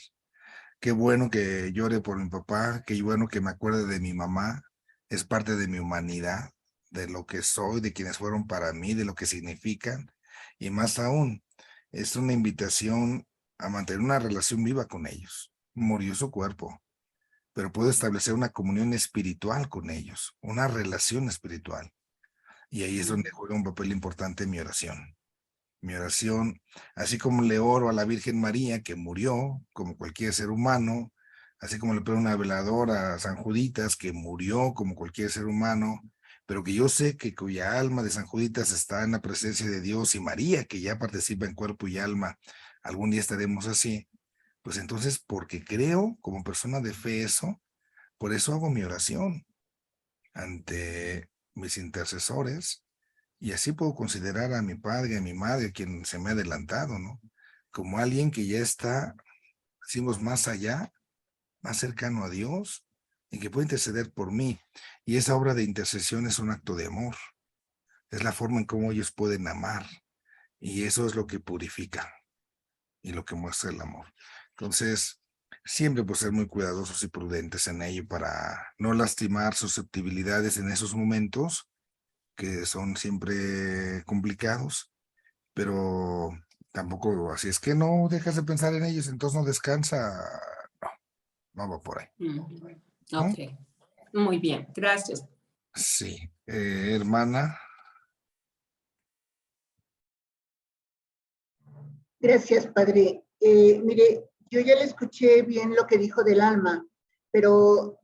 Qué bueno que llore por mi papá, qué bueno que me acuerde de mi mamá, es parte de mi humanidad, de lo que soy, de quienes fueron para mí, de lo que significan, y más aún, es una invitación a mantener una relación viva con ellos. Murió su cuerpo, pero puedo establecer una comunión espiritual con ellos, una relación espiritual. Y ahí es donde juega un papel importante mi oración. Mi oración, así como le oro a la Virgen María, que murió, como cualquier ser humano, así como le pido una veladora a San Juditas, que murió como cualquier ser humano, pero que yo sé que cuya alma de San Juditas está en la presencia de Dios, y María, que ya participa en cuerpo y alma, algún día estaremos así. Pues entonces, porque creo como persona de fe eso, por eso hago mi oración ante mis intercesores, y así puedo considerar a mi padre, a mi madre, quien se me ha adelantado, ¿no? Como alguien que ya está, decimos, más allá, más cercano a Dios, y que puede interceder por mí. Y esa obra de intercesión es un acto de amor. Es la forma en cómo ellos pueden amar. Y eso es lo que purifica y lo que muestra el amor. Entonces, siempre por ser muy cuidadosos y prudentes en ello para no lastimar susceptibilidades en esos momentos que son siempre complicados, pero tampoco así es que no dejas de pensar en ellos, entonces no descansa. No, no va por ahí. ¿No? Ok, muy bien, gracias. Sí, hermana. Gracias, padre. Mire, yo ya le escuché bien lo que dijo del alma, pero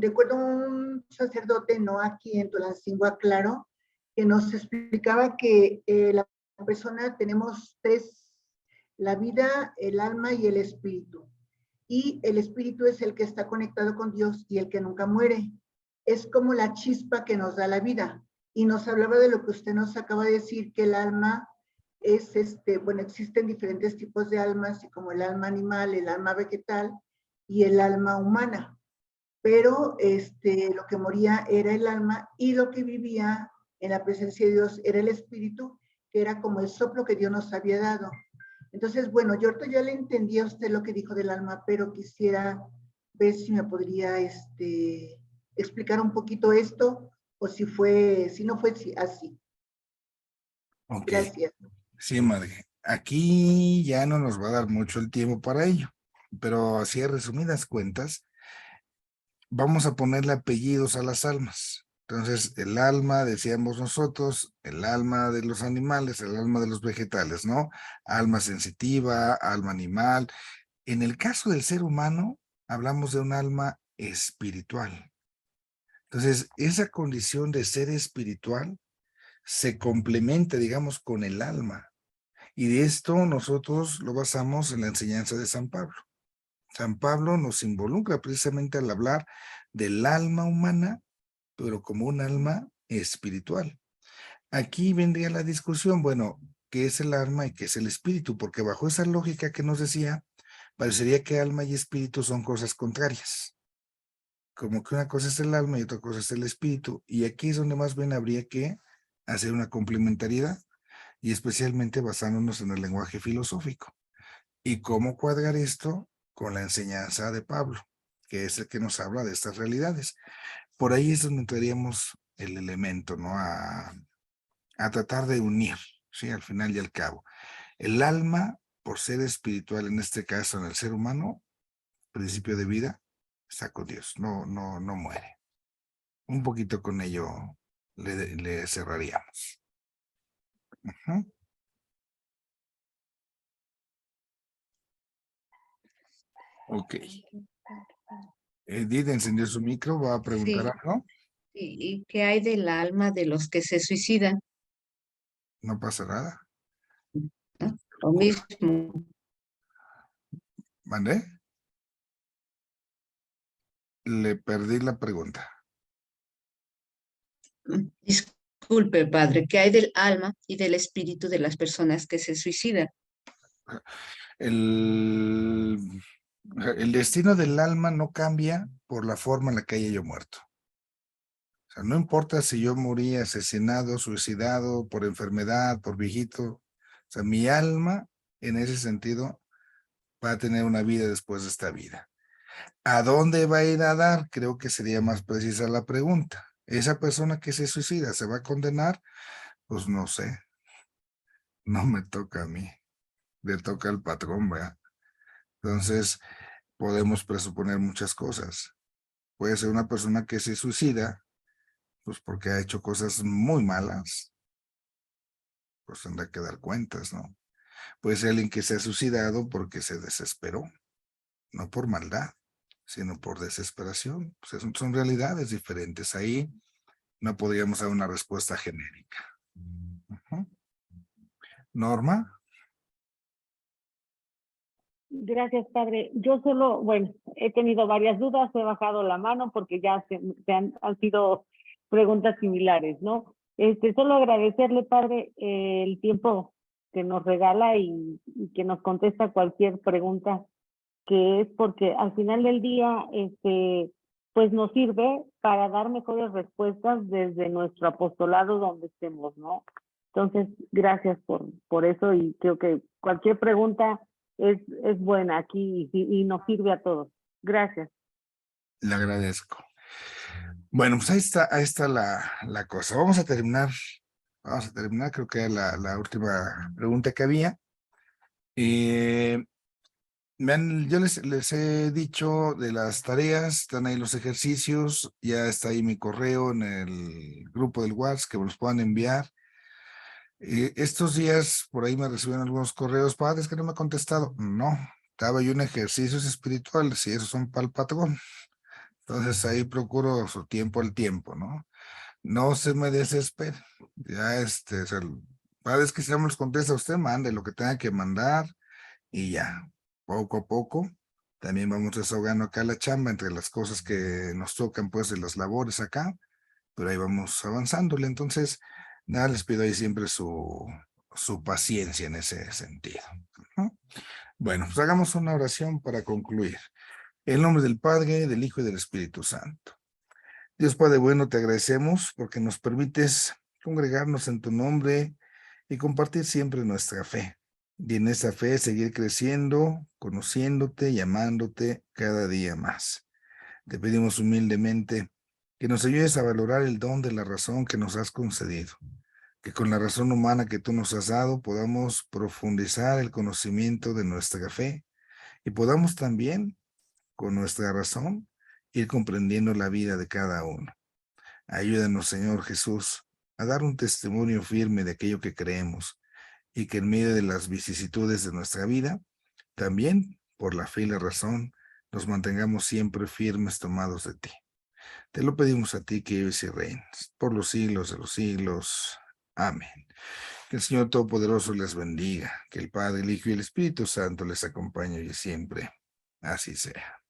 recuerdo un sacerdote, no aquí en Tulancingo, claro, que nos explicaba que la persona tenemos tres, la vida, el alma y el espíritu. Y el espíritu es el que está conectado con Dios y el que nunca muere. Es como la chispa que nos da la vida. Y nos hablaba de lo que usted nos acaba de decir, que el alma es, bueno, existen diferentes tipos de almas, y como el alma animal, el alma vegetal y el alma humana. Pero lo que moría era el alma y lo que vivía en la presencia de Dios era el espíritu, que era como el soplo que Dios nos había dado. Entonces, bueno, yo ahorita ya le entendí a usted lo que dijo del alma, pero quisiera ver si me podría explicar un poquito esto, o si no fue así. Ok, Gracias. sí, madre. Aquí ya no nos va a dar mucho el tiempo para ello, pero así a resumidas cuentas, vamos a ponerle apellidos a las almas. Entonces, el alma, decíamos nosotros, el alma de los animales, el alma de los vegetales, ¿no? Alma sensitiva, alma animal. En el caso del ser humano, hablamos de un alma espiritual. Entonces, esa condición de ser espiritual se complementa, digamos, con el alma. Y de esto nosotros lo basamos en la enseñanza de San Pablo. San Pablo nos involucra precisamente al hablar del alma humana, pero como un alma espiritual. Aquí vendría la discusión, bueno, ¿qué es el alma y qué es el espíritu? Porque bajo esa lógica que nos decía, parecería que alma y espíritu son cosas contrarias. Como que una cosa es el alma y otra cosa es el espíritu. Y aquí es donde más bien habría que hacer una complementariedad, y especialmente basándonos en el lenguaje filosófico. ¿Y cómo cuadrar esto con la enseñanza de Pablo, que es el que nos habla de estas realidades? Por ahí es donde entraríamos el elemento, ¿no? A tratar de unir, ¿sí? Al final y al cabo. El alma, por ser espiritual, en este caso en el ser humano, principio de vida, está con Dios, no muere. Un poquito con ello le cerraríamos. Ujú. Ok. Edith encendió su micro, va a preguntar Sí, algo. ¿y qué hay del alma de los que se suicidan? No pasa nada. ¿No? Lo mismo. ¿Mandé? Le perdí la pregunta. Disculpe, padre, ¿qué hay del alma y del espíritu de las personas que se suicidan? El, el destino del alma no cambia por la forma en la que haya yo muerto. O sea, no importa si yo morí asesinado, suicidado, por enfermedad, por viejito. O sea, mi alma, en ese sentido, va a tener una vida después de esta vida. ¿A dónde va a ir a dar? Creo que sería más precisa la pregunta. ¿Esa persona que se suicida se va a condenar? Pues no sé. No me toca a mí. Le toca al patrón, ¿verdad? Entonces, podemos presuponer muchas cosas. Puede ser una persona que se suicida, pues porque ha hecho cosas muy malas, pues tendrá que dar cuentas, ¿no? Puede ser alguien que se ha suicidado porque se desesperó, no por maldad, sino por desesperación. Pues son realidades diferentes. Ahí no podríamos dar una respuesta genérica. Ujú. Norma. Gracias, padre. Yo solo, bueno, he tenido varias dudas, he bajado la mano porque ya han sido preguntas similares, ¿no? Solo agradecerle, padre, el tiempo que nos regala y que nos contesta cualquier pregunta, que es porque al final del día, pues nos sirve para dar mejores respuestas desde nuestro apostolado donde estemos, ¿no? Entonces, gracias por eso y creo que cualquier pregunta es buena aquí y nos sirve a todos. Gracias. Le agradezco. Bueno, pues ahí está la cosa. Vamos a terminar, creo que era la última pregunta que había. Yo les he dicho de las tareas, están ahí los ejercicios, ya está ahí mi correo en el grupo del WhatsApp que me los puedan enviar. Estos días por ahí me recibieron algunos correos, padres que no me ha contestado. No, estaba yo en ejercicios espirituales y esos son para el patrón. Entonces ahí procuro su tiempo al tiempo, ¿no? No se me desespere. Ya o sea, padres que si no me los contesta usted, mande lo que tenga que mandar y ya, poco a poco. También vamos desahogando acá la chamba entre las cosas que nos tocan, pues, de las labores acá, pero ahí vamos avanzándole. Entonces, nada, les pido ahí siempre su paciencia en ese sentido. Ujú. Bueno, pues hagamos una oración para concluir. En el nombre del Padre, del Hijo y del Espíritu Santo. Dios Padre bueno, te agradecemos porque nos permites congregarnos en tu nombre y compartir siempre nuestra fe. Y en esa fe seguir creciendo, conociéndote y amándote cada día más. Te pedimos humildemente que nos ayudes a valorar el don de la razón que nos has concedido, que con la razón humana que tú nos has dado podamos profundizar el conocimiento de nuestra fe y podamos también, con nuestra razón, ir comprendiendo la vida de cada uno. Ayúdanos, Señor Jesús, a dar un testimonio firme de aquello que creemos y que en medio de las vicisitudes de nuestra vida, también, por la fe y la razón, nos mantengamos siempre firmes tomados de ti. Te lo pedimos a ti que vives y reinas por los siglos de los siglos. Amén. Que el Señor Todopoderoso les bendiga, que el Padre, el Hijo y el Espíritu Santo les acompañe hoy y siempre. Así sea.